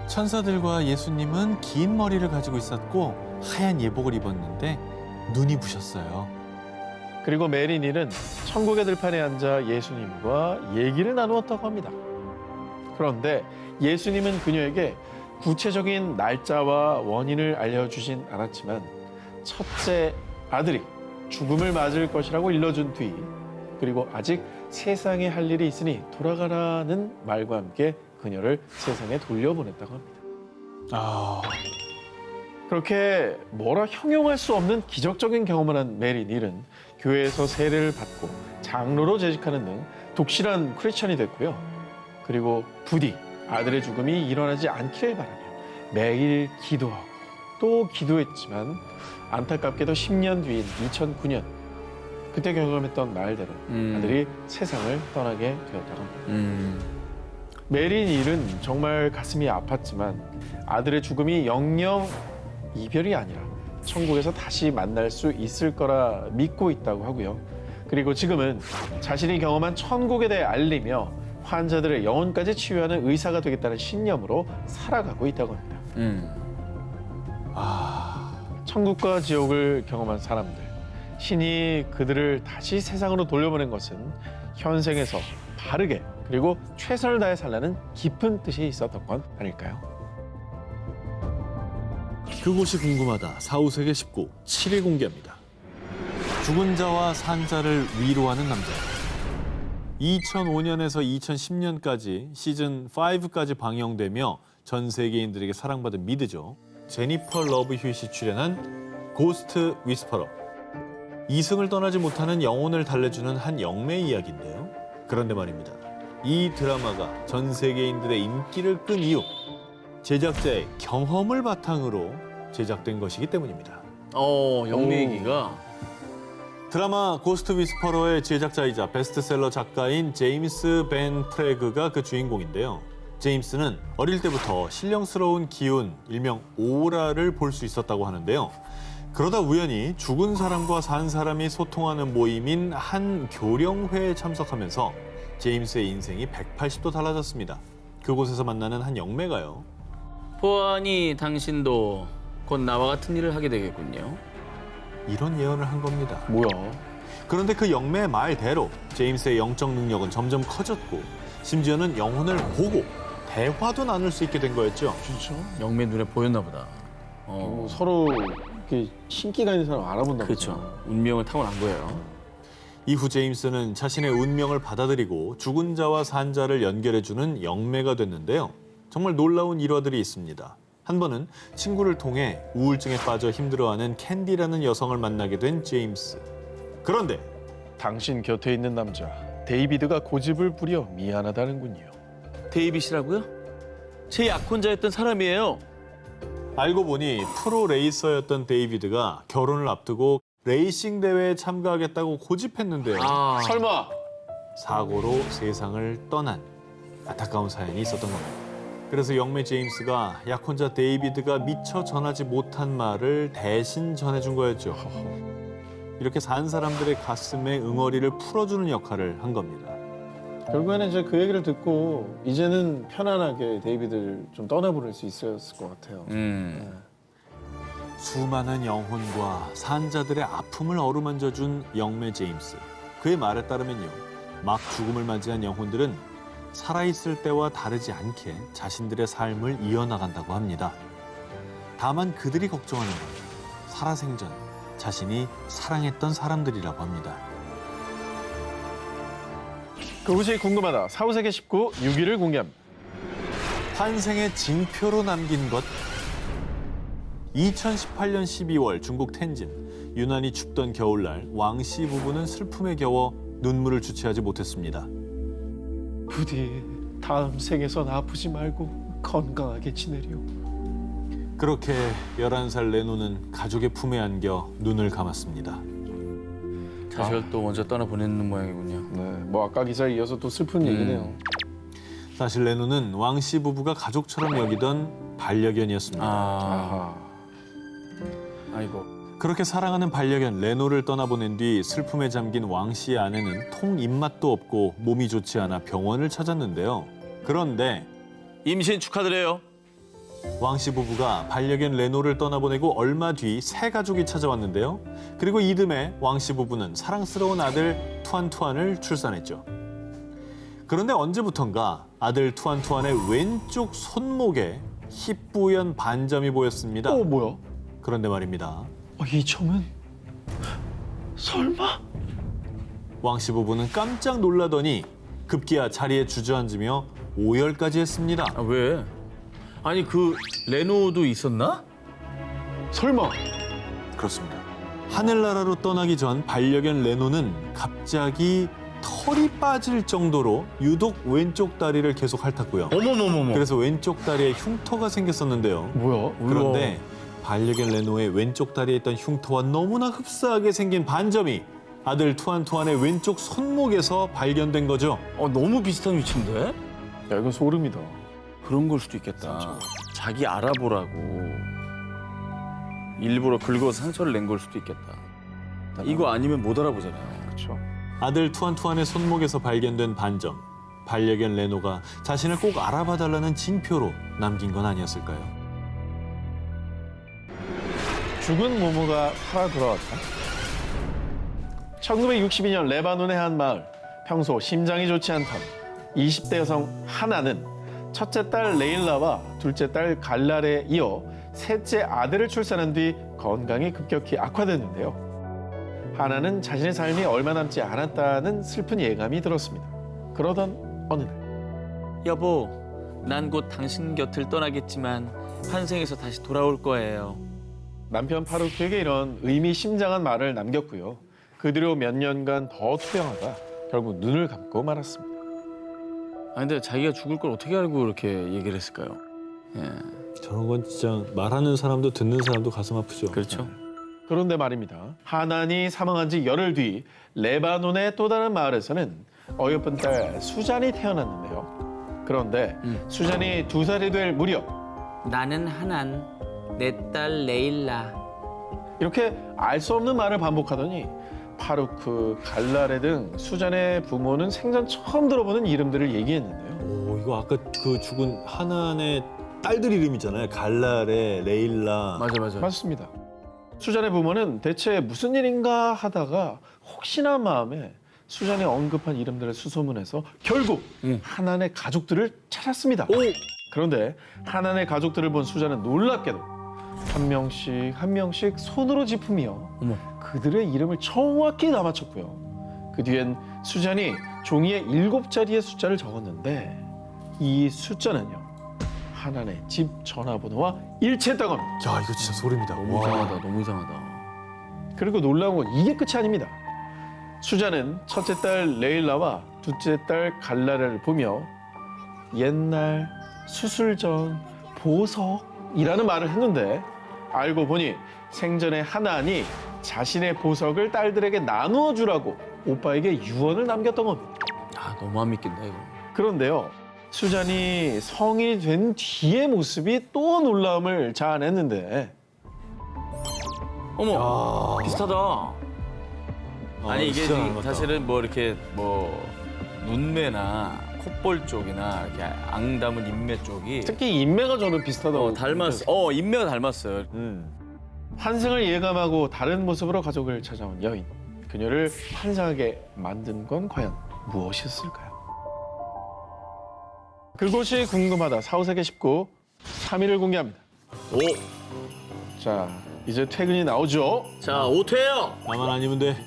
천사들과 예수님은 긴 머리를 가지고 있었고 하얀 예복을 입었는데 눈이 부셨어요. 그리고 메리 닐은 천국의 들판에 앉아 예수님과 얘기를 나누었다고 합니다. 그런데 예수님은 그녀에게 구체적인 날짜와 원인을 알려주진 않았지만 첫째 아들이 죽음을 맞을 것이라고 일러준 뒤 그리고 아직 세상에 할 일이 있으니 돌아가라는 말과 함께 그녀를 세상에 돌려보냈다고 합니다. 그렇게 뭐라 형용할 수 없는 기적적인 경험을 한 메리 닐은 교회에서 세례를 받고 장로로 재직하는 등 독실한 크리스천이 됐고요. 그리고 부디 아들의 죽음이 일어나지 않기를 바라며 매일 기도하고 또 기도했지만 안타깝게도 10년 뒤인 2009년 그때 경험했던 말대로 아들이 세상을 떠나게 되었다고 합니다. 메리 닐은 정말 가슴이 아팠지만 아들의 죽음이 영영 이별이 아니라 천국에서 다시 만날 수 있을 거라 믿고 있다고 하고요. 그리고 지금은 자신이 경험한 천국에 대해 알리며 환자들의 영혼까지 치유하는 의사가 되겠다는 신념으로 살아가고 있다고 합니다. 천국과 지옥을 경험한 사람들, 신이 그들을 다시 세상으로 돌려보낸 것은 현생에서 바르게 그리고 최선을 다해 살라는 깊은 뜻이 있었던 건 아닐까요? 그곳이 궁금하다. 사후세계 19, 7일 공개합니다. 죽은 자와 산 자를 위로하는 남자. 2005년에서 2010년까지 시즌 5까지 방영되며 전 세계인들에게 사랑받은 미드죠. 제니퍼 러브 휴잇이 출연한 고스트 위스퍼러. 이승을 떠나지 못하는 영혼을 달래주는 한 영매 이야기인데요. 그런데 말입니다. 이 드라마가 전 세계인들의 인기를 끈 이유, 제작자의 경험을 바탕으로 제작된 것이기 때문입니다. 영매 얘기가. 드라마 고스트 위스퍼러의 제작자이자 베스트셀러 작가인 제임스 벤 프레그가 그 주인공인데요. 제임스는 어릴 때부터 신령스러운 기운, 일명 오라를 볼 수 있었다고 하는데요. 그러다 우연히 죽은 사람과 산 사람이 소통하는 모임인 한 교령회에 참석하면서 제임스의 인생이 180도 달라졌습니다. 그곳에서 만나는 한 영매가요. 보아하니 당신도 곧 나와 같은 일을 하게 되겠군요. 이런 예언을 한 겁니다. 뭐야? 그런데 그 영매의 말대로 제임스의 영적 능력은 점점 커졌고 심지어는 영혼을 보고 대화도 나눌 수 있게 된 거였죠. 진짜? 영매 눈에 보였나 보다. 서로 이렇게 신기가 있는 사람 알아본다. 그렇죠. 운명을 타고난 거예요. 이후 제임스는 자신의 운명을 받아들이고 죽은 자와 산 자를 연결해주는 영매가 됐는데요. 정말 놀라운 일화들이 있습니다. 한 번은 친구를 통해 우울증에 빠져 힘들어하는 캔디라는 여성을 만나게 된 제임스. 그런데 당신 곁에 있는 남자 데이비드가 고집을 부려 미안하다는군요. 데이빗이라고요? 제 약혼자였던 사람이에요. 알고 보니 프로 레이서였던 데이비드가 결혼을 앞두고 레이싱 대회에 참가하겠다고 고집했는데요. 설마 사고로 세상을 떠난 안타까운 사연이 있었던 겁니다. 그래서 영매 제임스가 약혼자 데이비드가 미처 전하지 못한 말을 대신 전해준 거였죠. 이렇게 산 사람들의 가슴에 응어리를 풀어주는 역할을 한 겁니다. 결국에는 이제 그 얘기를 듣고 이제는 편안하게 데이비드를 좀 떠나보낼 수 있었을 것 같아요. 수많은 영혼과 산자들의 아픔을 어루만져준 영매 제임스. 그의 말에 따르면요. 막 죽음을 맞이한 영혼들은 살아있을 때와 다르지 않게 자신들의 삶을 이어나간다고 합니다. 다만 그들이 걱정하는 건 살아생전 자신이 사랑했던 사람들이라고 합니다. 그것이 궁금하다. 4호세계 19 6위를 공개합니다. 환생의 징표로 남긴 것. 2018년 12월 중국 텐진. 유난히 춥던 겨울날 왕씨 부부는 슬픔에 겨워 눈물을 주체하지 못했습니다. 부디 다음 생에선 아프지 말고 건강하게 지내려. 그렇게 11살 레노는 가족의 품에 안겨 눈을 감았습니다. 자식을 또 먼저 떠나보내는 모양이군요. 네, 뭐 아까 기사에 이어서 또 슬픈 얘기네요. 사실 레노는 왕씨 부부가 가족처럼 여기던 반려견이었습니다. 아하. 아이고. 그렇게 사랑하는 반려견 레노를 떠나보낸 뒤 슬픔에 잠긴 왕씨의 아내는 통 입맛도 없고 몸이 좋지 않아 병원을 찾았는데요. 그런데 임신 축하드려요. 왕씨 부부가 반려견 레노를 떠나보내고 얼마 뒤 새 가족이 찾아왔는데요. 그리고 이듬해 왕씨 부부는 사랑스러운 아들 투안투안을 출산했죠. 그런데 언제부턴가 아들 투안투안의 왼쪽 손목에 희뿌연 반점이 보였습니다. 뭐야? 그런데 말입니다. 이 점은 설마? 왕씨 부부는 깜짝 놀라더니 급기야 자리에 주저앉으며 오열까지 했습니다. 아, 왜? 아니 그 레노도 있었나? 설마? 그렇습니다. 하늘나라로 떠나기 전 반려견 레노는 갑자기 털이 빠질 정도로 유독 왼쪽 다리를 계속 핥았고요. 어머머머머. 그래서 왼쪽 다리에 흉터가 생겼었는데요. 뭐야? 그런데 반려견 레노의 왼쪽 다리에 있던 흉터와 너무나 흡사하게 생긴 반점이 아들 투안투안의 왼쪽 손목에서 발견된 거죠. 너무 비슷한 위치인데? 야, 이건 소름이다. 그런 걸 수도 있겠다. 자기 알아보라고 일부러 긁어서 상처를 낸 걸 수도 있겠다. 이거 아니면 못 알아보잖아요. 그렇죠. 아들 투안투안의 손목에서 발견된 반점. 반려견 레노가 자신을 꼭 알아봐달라는 징표로 남긴 건 아니었을까요? 죽은 모모가 살아 돌아왔다. 1962년 레바논의 한 마을. 평소 심장이 좋지 않던 20대 여성 하나는 첫째 딸 레일라와 둘째 딸 갈랄에 이어 셋째 아들을 출산한 뒤 건강이 급격히 악화됐는데요. 하나는 자신의 삶이 얼마 남지 않았다는 슬픈 예감이 들었습니다. 그러던 어느 날 여보, 난 곧 당신 곁을 떠나겠지만 환생해서 다시 돌아올 거예요. 남편 파루크에게 이런 의미심장한 말을 남겼고요. 그 뒤로 몇 년간 더 투병하다 결국 눈을 감고 말았습니다. 아 근데 자기가 죽을 걸 어떻게 알고 이렇게 얘기를 했을까요? 예, 저런 건 진짜 말하는 사람도 듣는 사람도 가슴 아프죠. 그렇죠. 그런데 말입니다. 하난이 사망한 지 열흘 뒤 레바논의 또 다른 마을에서는 어여쁜 딸 수잔이 태어났는데요. 그런데 수잔이 2살이 될 무렵 나는 하난, 내 딸 레일라. 이렇게 알 수 없는 말을 반복하더니 파루크, 갈라레 등 수잔의 부모는 생전 처음 들어보는 이름들을 얘기했는데요. 오, 이거 아까 그 죽은 하나의 딸들 이름이잖아요. 갈라레, 레일라. 맞아. 맞습니다. 수잔의 부모는 대체 무슨 일인가 하다가 혹시나 마음에 수잔이 언급한 이름들을 수소문해서 결국 하난의 가족들을 찾았습니다. 그런데 하난의 가족들을 본 수잔은 놀랍게도 한 명씩 손으로 짚으며 그들의 이름을 정확히 다 맞췄고요. 그 뒤엔 수잔이 종이에 7자리의 숫자를 적었는데 이 숫자는요. 하난의 집 전화번호와 일치했다고 합니다. 야, 이거 진짜 소름이다. 너무 이상하다, 너무 이상하다. 그리고 놀라운 건 이게 끝이 아닙니다. 수잔은 첫째 딸 레일라와 둘째 딸 갈라레를 보며 옛날, 수술 전, 보석이라는 말을 했는데 알고 보니 생전에 하난이 자신의 보석을 딸들에게 나누어 주라고 오빠에게 유언을 남겼던 겁니다. 아 너무 안 믿긴다 이거. 그런데요. 수잔이 성인이 된 뒤의 모습이 또 놀라움을 자아냈는데 어머, 비슷하다. 아니 이게 진짜 지금 닮았다. 사실은 뭐 이렇게 뭐 눈매나 콧볼 쪽이나 이렇게 앙 담은 인매 쪽이 특히 인매가 저는 비슷하다고 닮았어. 인매가 닮았어요. 환생을 예감하고 다른 모습으로 가족을 찾아온 여인. 그녀를 환장하게 만든 건 과연 무엇이었을까요? 그곳이 궁금하다. 사후세계 19 3위를 공개합니다. 오, 자, 이제 퇴근이 나오죠. 자 오퇴요. 나만 아니면 돼.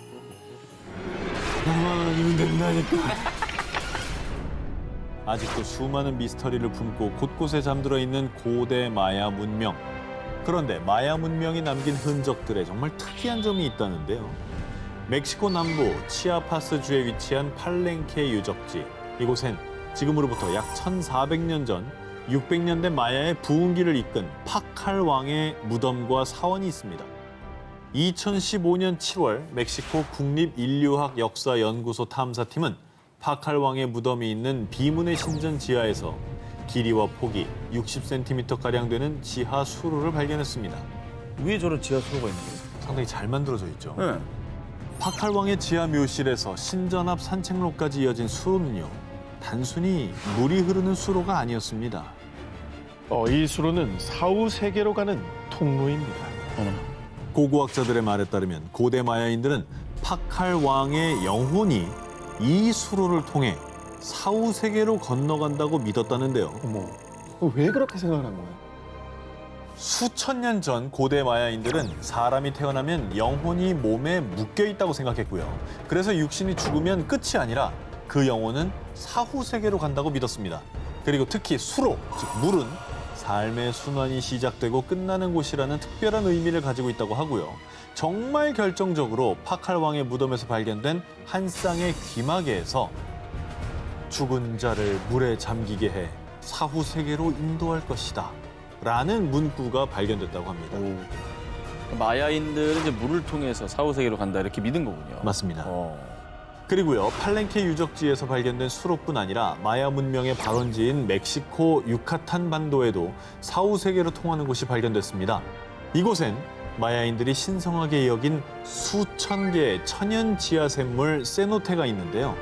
나만 아니면 된다니까. 아직도 수많은 미스터리를 품고 곳곳에 잠들어 있는 고대 마야 문명. 그런데 마야 문명이 남긴 흔적들에 정말 특이한 점이 있다는데요. 멕시코 남부 치아파스주에 위치한 팔렌케 유적지. 이곳엔 지금으로부터 약 1400년 전 600년대 마야의 부흥기를 이끈 파칼 왕의 무덤과 사원이 있습니다. 2015년 7월 멕시코 국립인류학역사연구소 탐사팀은 파칼 왕의 무덤이 있는 비문의 신전 지하에서 길이와 폭이 60cm가량 되는 지하 수로를 발견했습니다. 위에 저런 지하 수로가 있는 거예요? 상당히 잘 만들어져 있죠. 네. 파칼 왕의 지하 묘실에서 신전 앞 산책로까지 이어진 수로는요. 단순히 물이 흐르는 수로가 아니었습니다. 이 수로는 사후세계로 가는 통로입니다. 고고학자들의 말에 따르면 고대 마야인들은 파칼 왕의 영혼이 이 수로를 통해 사후 세계로 건너간다고 믿었다는데요. 어머, 왜 그렇게 생각한 거예요? 수천 년 전 고대 마야인들은 사람이 태어나면 영혼이 몸에 묶여 있다고 생각했고요. 그래서 육신이 죽으면 끝이 아니라 그 영혼은 사후 세계로 간다고 믿었습니다. 그리고 특히 수로, 즉 물은 삶의 순환이 시작되고 끝나는 곳이라는 특별한 의미를 가지고 있다고 하고요. 정말 결정적으로 파칼 왕의 무덤에서 발견된 한 쌍의 귀마개에서 죽은 자를 물에 잠기게 해 사후 세계로 인도할 것이다 라는 문구가 발견됐다고 합니다. 마야인들은 이제 물을 통해서 사후 세계로 간다 이렇게 믿은 거군요. 맞습니다. 그리고요, 팔렌케 유적지에서 발견된 수로뿐 아니라 마야 문명의 발원지인 멕시코 유카탄 반도에도 사후 세계로 통하는 곳이 발견됐습니다. 이곳엔 마야인들이 신성하게 여긴 수천 개의 천연 지하 샘물 세노테가 있는데요.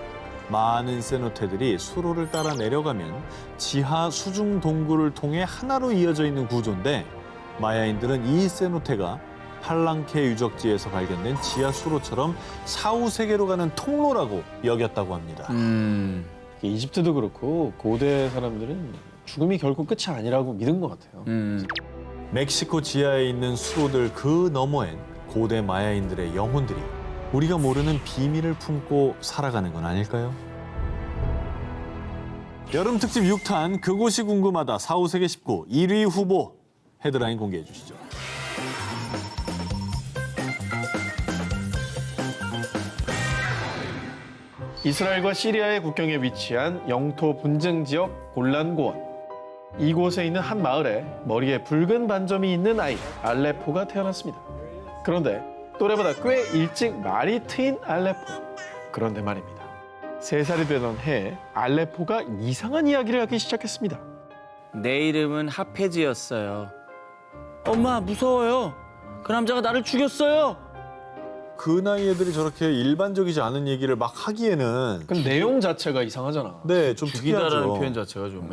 많은 세노테들이 수로를 따라 내려가면 지하 수중 동굴을 통해 하나로 이어져 있는 구조인데 마야인들은 이 세노테가 팔랑케 유적지에서 발견된 지하 수로처럼 사후 세계로 가는 통로라고 여겼다고 합니다. 이집트도 그렇고 고대 사람들은 죽음이 결코 끝이 아니라고 믿은 것 같아요. 멕시코 지하에 있는 수로들 그 너머엔 고대 마야인들의 영혼들이 우리가 모르는 비밀을 품고 살아가는 건 아닐까요? 여름 특집 6탄 그곳이 궁금하다 4, 5세계 19 1위 후보 헤드라인 공개해 주시죠. 이스라엘과 시리아의 국경에 위치한 영토 분쟁 지역 골란고원. 이곳에 있는 한 마을에 머리에 붉은 반점이 있는 아이 알레포가 태어났습니다. 그런데 또래보다 꽤 일찍 말이 트인 알레포. 그런데 말입니다. 3살이 되던 해에 알레포가 이상한 이야기를 하기 시작했습니다. 내 이름은 하페즈였어요. 엄마 무서워요. 그 남자가 나를 죽였어요. 그 나이 애들이 저렇게 일반적이지 않은 얘기를 막 하기에는 그 내용 자체가 이상하잖아. 네, 좀 죽이다라는 특이하죠. 표현 자체가 좀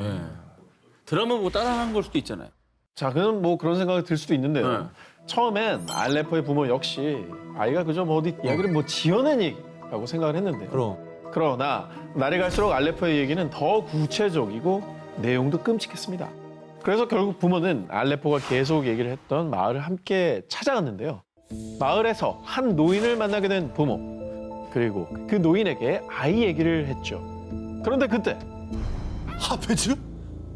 드라마 보고 따라하는 걸 수도 있잖아요. 자, 그건 뭐 그런 생각이 들 수도 있는데요. 네. 처음엔 알레포의 부모 역시 아이가 그저 뭐 어디 이야기를 뭐 지어낸 얘기라고 생각을 했는데 그럼 그러나 날이 갈수록 알레포의 얘기는 더 구체적이고 내용도 끔찍했습니다. 그래서 결국 부모는 알레포가 계속 얘기를 했던 마을을 함께 찾아갔는데요. 마을에서 한 노인을 만나게 된 부모, 그리고 그 노인에게 아이 얘기를 했죠. 그런데 그때 하페즈?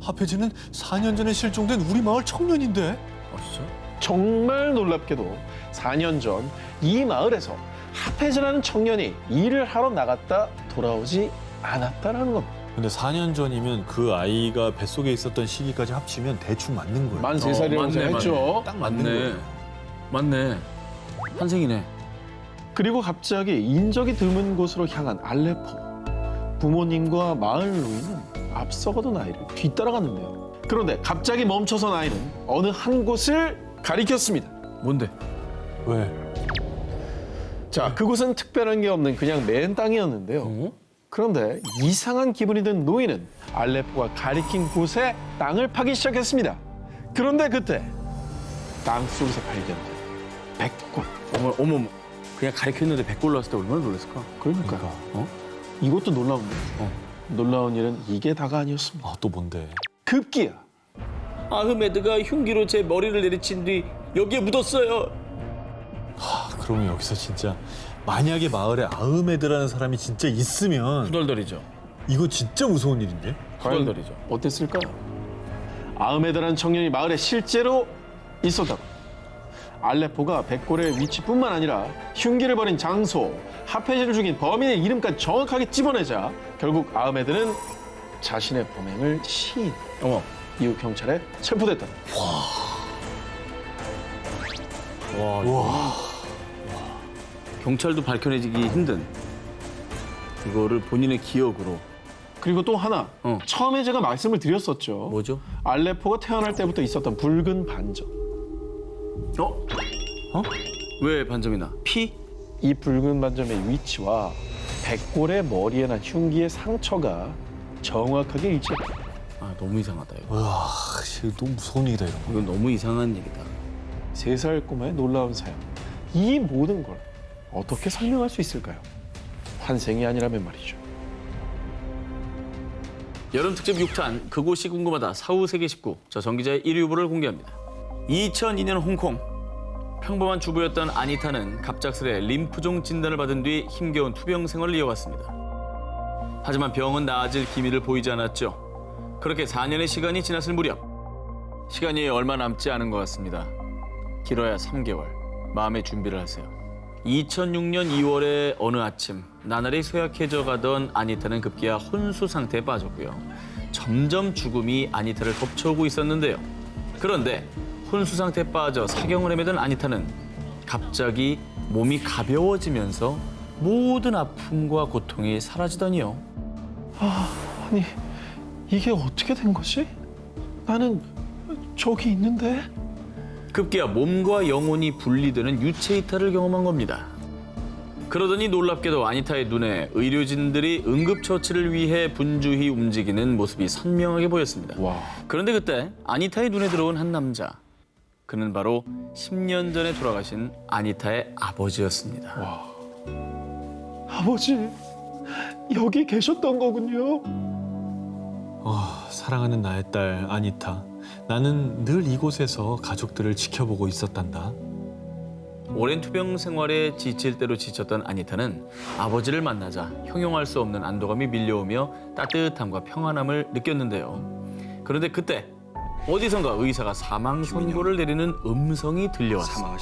하페즈는 4년 전에 실종된 우리 마을 청년인데. 진짜? 정말 놀랍게도 4년 전 이 마을에서 하페즈라는 청년이 일을 하러 나갔다 돌아오지 않았다라는 겁니다. 근데 4년 전이면 그 아이가 뱃속에 있었던 시기까지 합치면 대충 맞는 거예요. 만 3살이라고 맞네, 했죠. 딱 맞는 맞네. 거예요. 맞네. 한생이네. 그리고 갑자기 인적이 드문 곳으로 향한 알레포. 부모님과 마을 노인은 앞서가던 아이를 뒤따라갔는데요. 그런데 갑자기 멈춰선 아이는 어느 한 곳을 가리켰습니다. 뭔데? 왜? 자, 그곳은 특별한 게 없는 그냥 맨 땅이었는데요. 그런데 이상한 기분이 든 노인은 알레포가 가리킨 곳에 땅을 파기 시작했습니다. 그런데 그때 땅 속에서 발견된 백골. 어머. 그냥 가리켰는데 100골 나왔을 때 얼마나 놀랐을까? 그러니까 이것도 놀라운데 놀라운 일은 이게 다가 아니었습니다. 아, 또 뭔데? 급기야 아흐메드가 흉기로 제 머리를 내리친 뒤 여기에 묻었어요. 아, 그러면 여기서 진짜 만약에 마을에 아흐메드라는 사람이 진짜 있으면 후덜덜이죠. 이거 진짜 무서운 일인데? 후덜덜이죠. 어땠을까요? 아흐메드라는 청년이 마을에 실제로 있었다고. 알레포가 백골의 위치뿐만 아니라 흉기를 벌인 장소, 하페즈를 죽인 범인의 이름까지 정확하게 집어내자 결국 아흐메드는 자신의 범행을 시인. 이후 경찰에 체포됐다. 와. 경찰도 밝혀내기 힘든 이거를 본인의 기억으로. 그리고 또 하나, 어. 처음에 제가 말씀을 드렸었죠. 뭐죠? 알레포가 태어날 때부터 있었던 붉은 반점. 왜 반점이나? 피? 이 붉은 반점의 위치와 백골의 머리에 난 흉기의 상처가 정확하게 일치했다. 아, 너무 이상하다 이거. 와, 이거 너무 무서운 얘기다 이런 거. 이건 너무 이상한 얘기다. 3살 꼬마의 놀라운 사연. 이 모든 걸 어떻게 설명할 수 있을까요? 환생이 아니라면 말이죠. 여름 특집 6탄 그곳이 궁금하다 4, 5세계 19. 저 정기자의 1위 후보를 공개합니다. 2002년 홍콩. 평범한 주부였던 아니타는 갑작스레 림프종 진단을 받은 뒤 힘겨운 투병 생활을 이어갔습니다. 하지만 병은 나아질 기미를 보이지 않았죠. 그렇게 4년의 시간이 지났을 무렵 시간이 얼마 남지 않은 것 같습니다. 길어야 3개월. 마음의 준비를 하세요. 2006년 2월의 어느 아침 나날이 쇠약해져 가던 아니타는 급기야 혼수 상태에 빠졌고요. 점점 죽음이 아니타를 덮쳐오고 있었는데요. 그런데 혼수 상태에 빠져 사경을 헤매던 아니타는 갑자기 몸이 가벼워지면서 모든 아픔과 고통이 사라지더니요. 아니, 이게 어떻게 된 거지? 나는 저기 있는데? 급기야 몸과 영혼이 분리되는 유체 이탈을 경험한 겁니다. 그러더니 놀랍게도 아니타의 눈에 의료진들이 응급처치를 위해 분주히 움직이는 모습이 선명하게 보였습니다. 와. 그런데 그때 아니타의 눈에 들어온 한 남자. 그는 바로 10년 전에 돌아가신 아니타의 아버지였습니다. 아버지, 여기 계셨던 거군요. 사랑하는 나의 딸 아니타. 나는 늘 이곳에서 가족들을 지켜보고 있었단다. 오랜 투병 생활에 지칠 대로 지쳤던 아니타는 아버지를 만나자 형용할 수 없는 안도감이 밀려오며 따뜻함과 평안함을 느꼈는데요. 그런데 그때 어디선가 의사가 사망 선고를 내리는 음성이 들려왔습니다.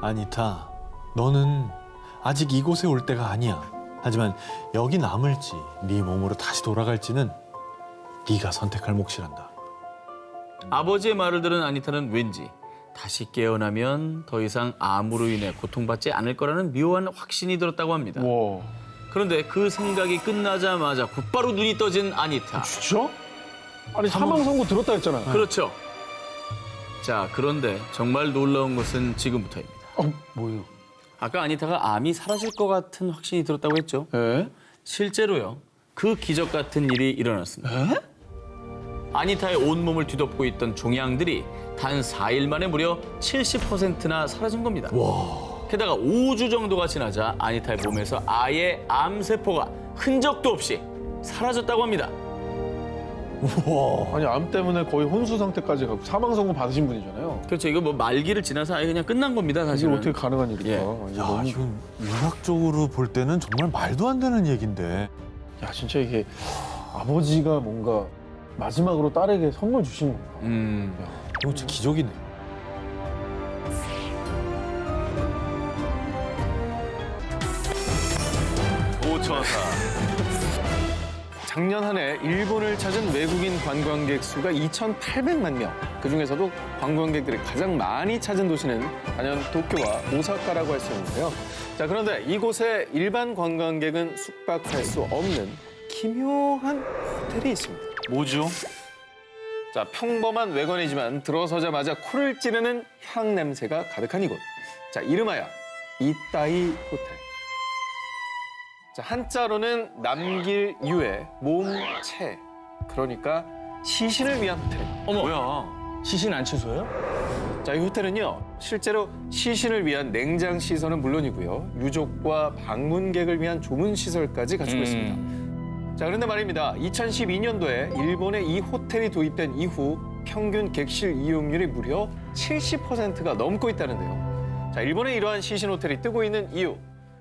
아니타, 너는 아직 이곳에 올 때가 아니야. 하지만 여기 남을지 네 몸으로 다시 돌아갈지는 네가 선택할 몫이란다. 아버지의 말을 들은 아니타는 왠지 다시 깨어나면 더 이상 암으로 인해 고통받지 않을 거라는 묘한 확신이 들었다고 합니다. 와, 그런데 그 생각이 끝나자마자 곧바로 눈이 떠진 아니타. 진짜? 아니 사망 선고 들었다 했잖아요. 그렇죠. 자, 그런데 정말 놀라운 것은 지금부터입니다. 뭐예요? 아까 아니타가 암이 사라질 것 같은 확신이 들었다고 했죠. 에? 실제로요. 그 기적 같은 일이 일어났습니다. 아니타의 온몸을 뒤덮고 있던 종양들이 단 4일 만에 무려 70%나 사라진 겁니다. 게다가 5주 정도가 지나자 아니타의 몸에서 아예 암세포가 흔적도 없이 사라졌다고 합니다. 아니 암 때문에 거의 혼수 상태까지 가고 사망 선고 받으신 분이잖아요. 그렇죠. 이거 뭐 말기를 지나서 아예 그냥 끝난 겁니다, 이게 사실은. 어떻게 가능한 일일까? 예. 이게 야, 너무- 이건 의학적으로 볼 때는 정말 말도 안 되는 얘긴데. 야 진짜 이게 아버지가 뭔가 마지막으로 딸에게 선물 주신 건가? 이거 진짜 기적이네. 작년 한 해 일본을 찾은 외국인 관광객 수가 2,800만 명. 그중에서도 관광객들이 가장 많이 찾은 도시는 단연 도쿄와 오사카라고 할 수 있는데요. 자, 그런데 이곳에 일반 관광객은 숙박할 수 없는 기묘한 호텔이 있습니다. 뭐죠? 자, 평범한 외관이지만 들어서자마자 코를 찌르는 향 냄새가 가득한 이곳. 자, 이름하여 이따이 호텔. 자, 한자로는 남길 유의 몸체. 그러니까 시신을 위한 호텔. 뭐야? 시신 안치소요? 자, 이 호텔은요, 실제로 시신을 위한 냉장 시설은 물론이고요, 유족과 방문객을 위한 조문 시설까지 갖추고 있습니다. 자, 그런데 말입니다. 2012년도에 일본에 이 호텔이 도입된 이후 평균 객실 이용률이 무려 70%가 넘고 있다는데요. 자, 일본에 이러한 시신 호텔이 뜨고 있는 이유.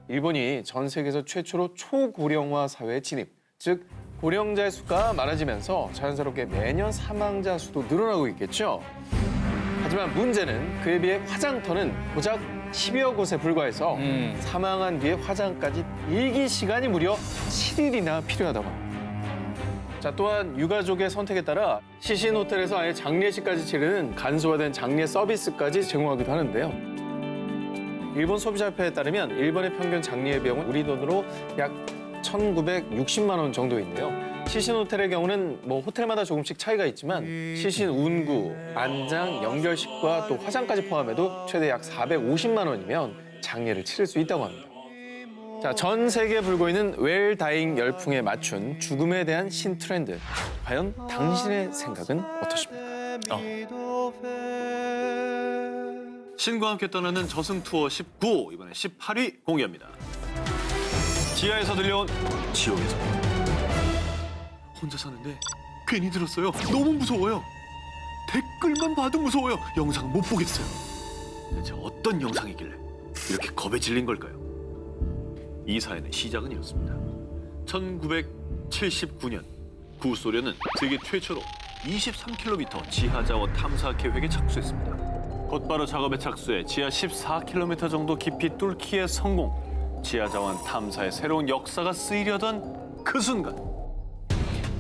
일본이 전 세계에서 최초로 초고령화 사회에 진입, 즉 고령자의 수가 많아지면서 자연스럽게 매년 사망자 수도 늘어나고 있겠죠. 하지만 문제는 그에 비해 화장터는 고작 10여 곳에 불과해서 사망한 뒤에 화장까지 일기 시간이 무려 7일이나 필요하다고 합니다. 자, 또한 유가족의 선택에 따라 시신 호텔에서 아예 장례식까지 치르는 간소화된 장례 서비스까지 제공하기도 하는데요. 일본 소비자협회에 따르면 일본의 평균 장례 비용은 우리 돈으로 약 1,960만 원 정도인데요. 시신 호텔의 경우는 뭐 호텔마다 조금씩 차이가 있지만 시신 운구, 안장, 연결식과 또 화장까지 포함해도 최대 약 450만 원이면 장례를 치를 수 있다고 합니다. 자, 전 세계에 불고 있는 웰다잉 열풍에 맞춘 죽음에 대한 신트렌드. 과연 당신의 생각은 어떠십니까? 신과 함께 떠나는 저승 투어 19, 이번에 18위 공개합니다. 지하에서 들려온 지옥에서. 혼자 사는데 괜히 들었어요. 너무 무서워요. 댓글만 봐도 무서워요. 영상 못 보겠어요. 대체 어떤 영상이길래 이렇게 겁에 질린 걸까요? 이 사연의 시작은 이렇습니다. 1979년 구소련은 세계 최초로 23km 지하 자원 탐사 계획에 착수했습니다. 곧바로 작업에 착수해 지하 14km 정도 깊이 뚫기에 성공. 지하 자원 탐사의 새로운 역사가 쓰이려던 그 순간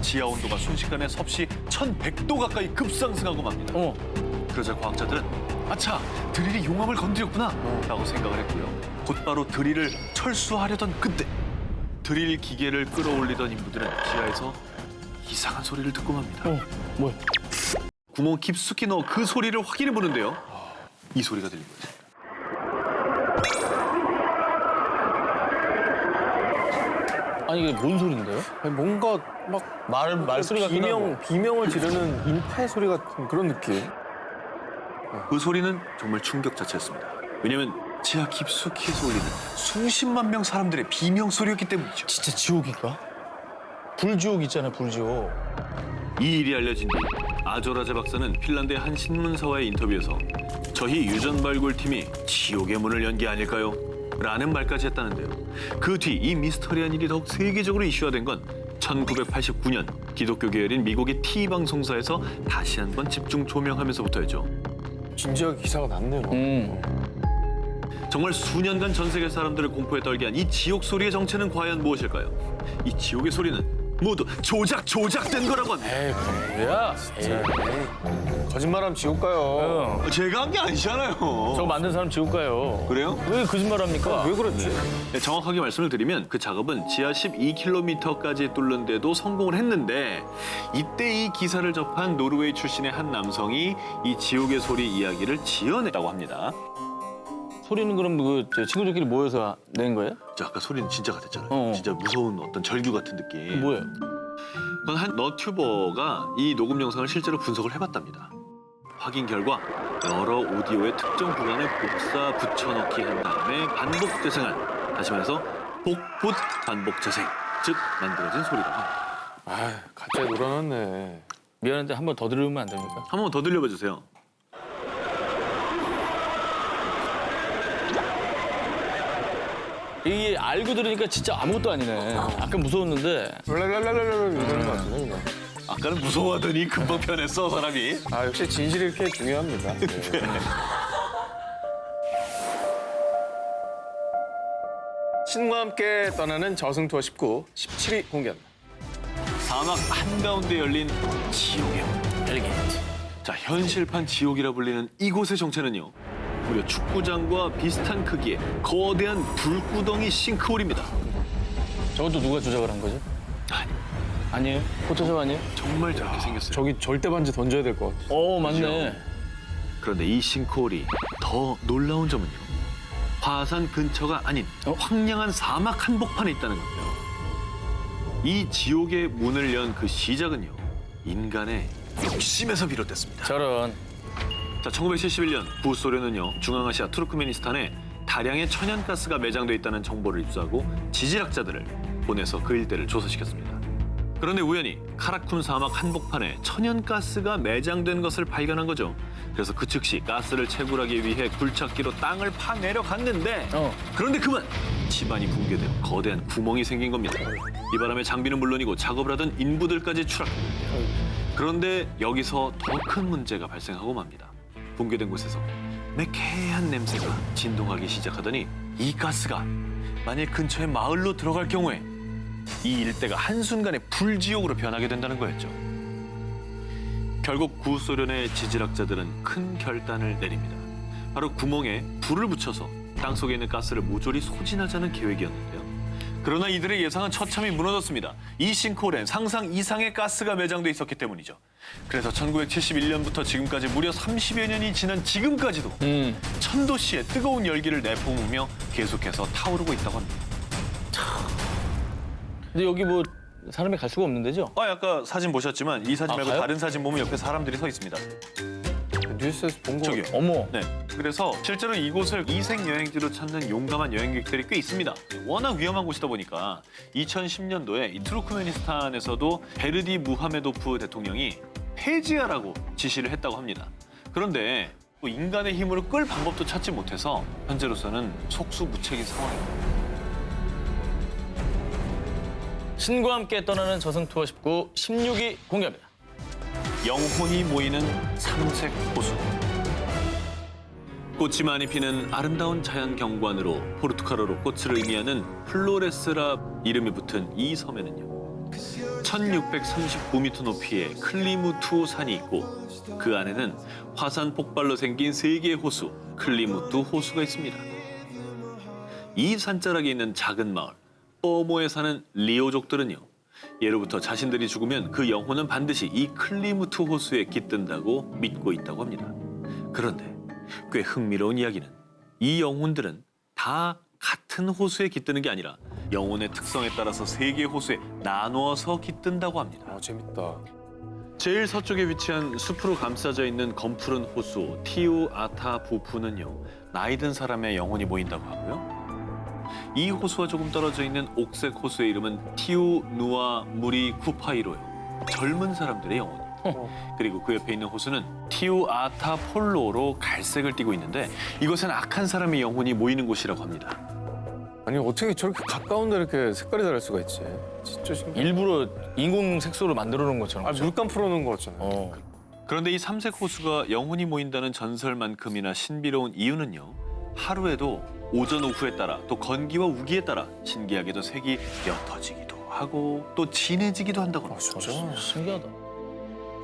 지하 온도가 순식간에 섭씨 1100도 가까이 급상승하고 맙니다. 그러자 과학자들은 아차, 드릴이 용암을 건드렸구나 라고 생각을 했고요. 곧바로 드릴을 철수하려던 그때 드릴 기계를 끌어올리던 인부들은 지하에서 이상한 소리를 듣고 맙니다. 뭐야? 구멍 깊숙이 넣어 그 소리를 확인해 보는데요. 이 소리가 들린 거죠. 아니 이게 뭔 소린데요? 아니, 뭔가 막 말소리가 비명을 지르는 인파의 소리 같은 그런 느낌. 그 소리는 정말 충격 자체였습니다. 왜냐면 지하 깊숙이에서 울리는 수십만 명 사람들의 비명 소리였기 때문이죠. 진짜 지옥일까? 불지옥 있잖아요, 불지옥. 이 일이 알려진 뒤 아조라제 박사는 핀란드의 한 신문사와의 인터뷰에서 저희 유전 발굴팀이 지옥의 문을 연 게 아닐까요? 라는 말까지 했다는데요. 그 뒤 이 미스터리한 일이 더욱 세계적으로 이슈화된 건 1989년 기독교 계열인 미국의 T방송사에서 다시 한번 집중 조명하면서부터였죠. 진지하게 기사가 났네요. 정말 수년간 전 세계 사람들을 공포에 떨게 한 이 지옥 소리의 정체는 과연 무엇일까요? 이 지옥의 소리는 모두 조작된 거라고 합니다. 에이, 뭐야? 거짓말하면 지옥 가요. 제가 한 게 아니잖아요. 저거 만든 사람 지옥 가요. 그래요? 왜 거짓말합니까? 왜 그렇지? 네, 정확하게 말씀을 드리면 그 작업은 지하 12km까지 뚫는데도 성공을 했는데 이때 이 기사를 접한 노르웨이 출신의 한 남성이 이 지옥의 소리 이야기를 지어냈다고 합니다. 소리는 그럼 그 친구들끼리 모여서 낸 거예요? 저 아까 소리는 진짜 같았잖아요. 어. 진짜 무서운 어떤 절규 같은 느낌. 뭐예요? 그건 한 너튜버가 이 녹음 영상을 실제로 분석을 해봤답니다. 확인 결과 여러 오디오의 특정 구간에 복사 붙여넣기 한 다음에 반복 재생한, 다시 말해서 복붙 반복 재생, 즉 만들어진 소리라고 합니다. 아, 가짜에 놀아놨네. 미안한데 한 번 더 들으면 안 됩니까? 한 번 더 들려봐 주세요. 이게 알고 들으니까 진짜 아무것도 아니네. 아까 무서웠는데. 랄랄랄랄랄 이러는 것 같은데 그냥. 아까는 무서워하더니 금방 변했어 사람이. 아, 역시 진실이 이렇게 중요합니다. 네. 신과 함께 떠나는 저승 투어 17위 공개합니다. 사막 한가운데 열린 지옥의 문. 엘리게이트. 자, 현실판 지옥이라 불리는 이곳의 정체는요, 무려 축구장과 비슷한 크기의 거대한 불구덩이 싱크홀입니다. 저것도 누가 조작을 한 거죠? 아니, 아니에요? 포토샵 아니에요? 정말 저렇게 생겼어요. 저기 절대 반지 던져야 될 것 같아. 맞네. 그런데 이 싱크홀이 더 놀라운 점은요, 화산 근처가 아닌 황량한 사막 한복판에 있다는 겁니다. 이 지옥의 문을 연 그 시작은요, 인간의 욕심에서 비롯됐습니다. 저런. 자, 1971년 구소련은요, 중앙아시아 투르크메니스탄에 다량의 천연가스가 매장돼 있다는 정보를 입수하고 지질학자들을 보내서 그 일대를 조사시켰습니다. 그런데 우연히 카라쿤 사막 한복판에 천연가스가 매장된 것을 발견한 거죠. 그래서 그 즉시 가스를 채굴하기 위해 굴착기로 땅을 파내려 갔는데 그런데 그만 집안이 붕괴되어 거대한 구멍이 생긴 겁니다. 이 바람에 장비는 물론이고 작업을 하던 인부들까지 추락합니다. 그런데 여기서 더 큰 문제가 발생하고 맙니다. 붕괴된 곳에서 매캐한 냄새가 진동하기 시작하더니 이 가스가 만약 근처의 마을로 들어갈 경우에 이 일대가 한순간에 불지옥으로 변하게 된다는 거였죠. 결국 구소련의 지질학자들은 큰 결단을 내립니다. 바로 구멍에 불을 붙여서 땅속에 있는 가스를 모조리 소진하자는 계획이었는데요. 그러나 이들의 예상은 처참히 무너졌습니다. 이 싱크홀엔 상상 이상의 가스가 매장돼 있었기 때문이죠. 그래서 1971년부터 지금까지 무려 30여 년이 지난 지금까지도 천도씨의 뜨거운 열기를 내뿜으며 계속해서 타오르고 있다고 합니다. 근데 여기 뭐 사람이 갈 수가 없는 데죠? 아까 사진 보셨지만 이 사진 말고 가요? 다른 사진 보면 옆에 사람들이 서 있습니다. 뉴스에서 본 거. 저기요. 어머. 네. 그래서 실제로 이곳을 이색 여행지로 찾는 용감한 여행객들이 꽤 있습니다. 워낙 위험한 곳이다 보니까 2010년도에 이 투르크메니스탄에서도 베르디 무하메도프 대통령이 폐지하라고 지시를 했다고 합니다. 그런데 또 인간의 힘으로 끌 방법도 찾지 못해서 현재로서는 속수무책인 상황입니다. 신과 함께 떠나는 저승 투어 19, 16위 공개합니다. 영혼이 모이는 삼색 호수. 꽃이 많이 피는 아름다운 자연 경관으로 포르투갈어로 꽃을 의미하는 플로레스라 이름이 붙은 이 섬에는요, 1639m 높이의 클리무투 산이 있고 그 안에는 화산 폭발로 생긴 세 개의 호수, 클리무투 호수가 있습니다. 이 산자락에 있는 작은 마을 뽀모에 사는 리오족들은요, 예로부터 자신들이 죽으면 그 영혼은 반드시 이 클리무투 호수에 깃든다고 믿고 있다고 합니다. 그런데 꽤 흥미로운 이야기는 이 영혼들은 다 같은 호수에 깃드는 게 아니라 영혼의 특성에 따라서 세 개의 호수에 나누어서 깃든다고 합니다. 아, 재밌다. 제일 서쪽에 위치한 숲으로 감싸져 있는 검푸른 호수 티우 아타 부푸는요, 나이든 사람의 영혼이 모인다고 하고요. 이 호수와 조금 떨어져 있는 옥색 호수의 이름은 티우 누아 무리 쿠파이로요. 젊은 사람들의 영혼이에요. 그리고 그 옆에 있는 호수는 티우아타폴로로 갈색을 띠고 있는데 이것은 악한 사람의 영혼이 모이는 곳이라고 합니다. 아니 어떻게 저렇게 가까운데 이렇게 색깔이 다를 수가 있지? 진짜 신기해. 일부러 인공 색소를 만들어 놓은 것처럼. 아 물감 풀어놓은 거 같잖아요. 그런데 이 삼색 호수가 영혼이 모인다는 전설만큼이나 신비로운 이유는요. 하루에도 오전 오후에 따라 또 건기와 우기에 따라 신기하게도 색이 옅어지기도 하고 또 진해지기도 한다고 합니다. 진짜? 신기하다.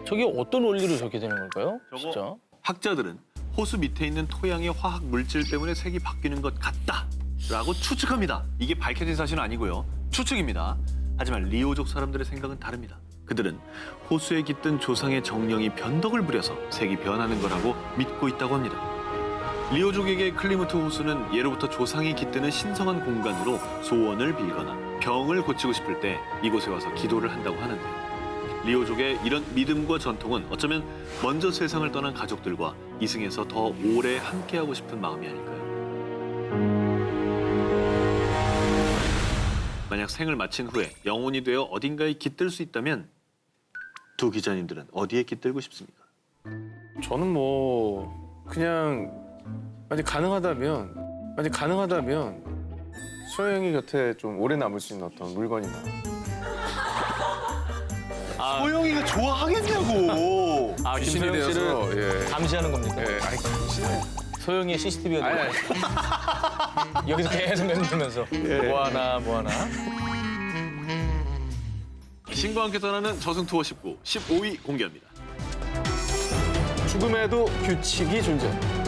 저게 어떤 원리로 저렇게 되는 걸까요? 저거- 진짜? 학자들은 호수 밑에 있는 토양의 화학 물질 때문에 색이 바뀌는 것 같다라고 추측합니다. 이게 밝혀진 사실은 아니고요. 추측입니다. 하지만 리오족 사람들의 생각은 다릅니다. 그들은 호수에 깃든 조상의 정령이 변덕을 부려서 색이 변하는 거라고 믿고 있다고 합니다. 리오족에게 클리무트 호수는 예로부터 조상이 깃드는 신성한 공간으로 소원을 빌거나 병을 고치고 싶을 때 이곳에 와서 기도를 한다고 하는데 리오족의 이런 믿음과 전통은 어쩌면 먼저 세상을 떠난 가족들과 이승에서 더 오래 함께하고 싶은 마음이 아닐까요? 만약 생을 마친 후에 영혼이 되어 어딘가에 깃들 수 있다면 두 기자님들은 어디에 깃들고 싶습니까? 저는 뭐 그냥 만약 가능하다면 소영이 곁에 좀 오래 남을 수 있는 어떤 물건이나. 소영이가 좋아하겠냐고. 아, 김소영 씨를 예. 감시하는 겁니까? 예. 아니 감시네. 소영이의 CCTV가 아니, 여기서 계속 맨들면서 뭐 하나. 신과 함께 떠나는 저승 투어 19, 15위 공개합니다. 죽음에도 규칙이 존재합니다.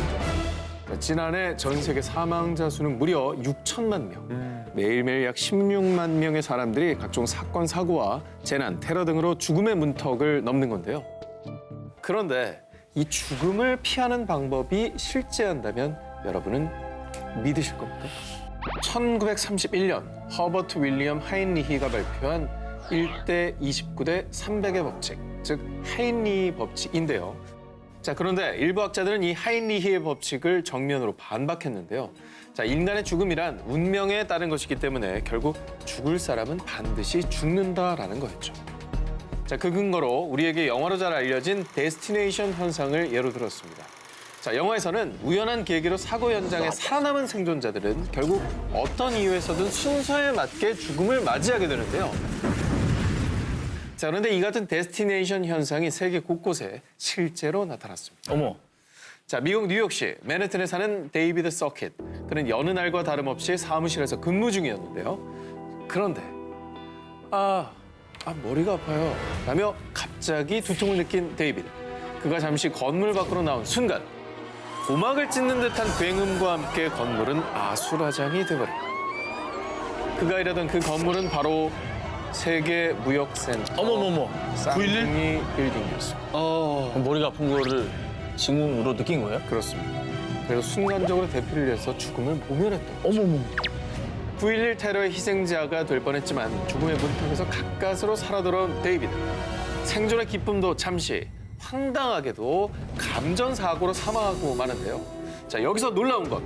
지난해 전 세계 사망자 수는 무려 6천만 명. 매일매일 약 16만 명의 사람들이 각종 사건, 사고와 재난, 테러 등으로 죽음의 문턱을 넘는 건데요. 그런데 이 죽음을 피하는 방법이 실제한다면 여러분은 믿으실 겁니까? 1931년 허버트 윌리엄 하인리히가 발표한 1대 29대 300의 법칙, 즉 하인리히 법칙인데요. 자, 그런데 일부 학자들은 이 하인리히의 법칙을 정면으로 반박했는데요. 자, 인간의 죽음이란 운명에 따른 것이기 때문에 결국 죽을 사람은 반드시 죽는다라는 거였죠. 자, 그 근거로 우리에게 영화로 잘 알려진 데스티네이션 현상을 예로 들었습니다. 자, 영화에서는 우연한 계기로 사고 현장에 살아남은 생존자들은 결국 어떤 이유에서든 순서에 맞게 죽음을 맞이하게 되는데요. 자, 그런데 이 같은 데스티네이션 현상이 세계 곳곳에 실제로 나타났습니다. 어머. 자, 미국 뉴욕시 맨해튼에 사는 데이비드 서킷. 그는 여느 날과 다름없이 사무실에서 근무 중이었는데요. 그런데 머리가 아파요 라며 갑자기 두통을 느낀 데이비드. 그가 잠시 건물 밖으로 나온 순간 고막을 찢는 듯한 굉음과 함께 건물은 아수라장이 돼버립니다. 그가 일하던 그 건물은 바로 세계무역센터 어머머머. 911 빌딩이었습니다. 머리가 아픈 거를 징후로 느낀 거예요? 그렇습니다. 그래서 순간적으로 대피를 해서 죽음을 모면했던 거죠. 어머머. 9.11 테러의 희생자가 될 뻔했지만 죽음의 문턱에서 가까스로 살아 돌아온 데이비드. 생존의 기쁨도 잠시, 황당하게도 감전사고로 사망하고 마는데요. 자, 여기서 놀라운 건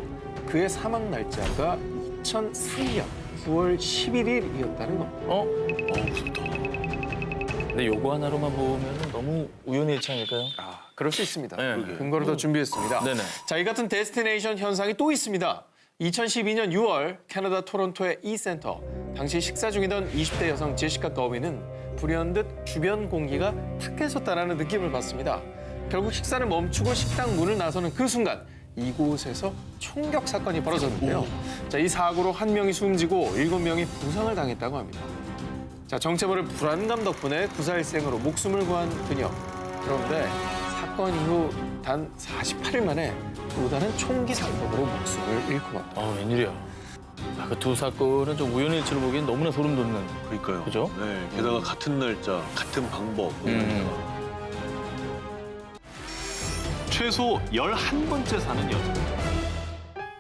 그의 사망 날짜가 2003년 9월 11일이었다는 겁니다. 무섭다. 근데 요거 하나로만 보면 너무 우연일치 아닐까요? 그럴 수 있습니다. 네. 근거를 더 준비했습니다. 네네. 자, 이 같은 데스티네이션 현상이 또 있습니다. 2012년 6월 캐나다 토론토의 이 센터. 당시 식사 중이던 20대 여성 제시카 거비는 불현듯 주변 공기가 탁해졌다는 느낌을 받습니다. 결국 식사를 멈추고 식당 문을 나서는 그 순간 이곳에서 총격 사건이 벌어졌는데요. 자, 이 사고로 1명이 숨지고 7명이 부상을 당했다고 합니다. 자, 정체모를 불안감 덕분에 구사일생으로 목숨을 구한 그녀. 그런데 사건 이후 단 48일 만에 또 다른 총기 사건으로 목숨을 잃고 맙니다. 웬일이야. 그 두 사건은 좀 우연일치로 보기엔 너무나 소름 돋는. 그러니까요. 그죠? 네, 게다가 같은 날짜, 같은 방법. 최소 11번째 사는 여자.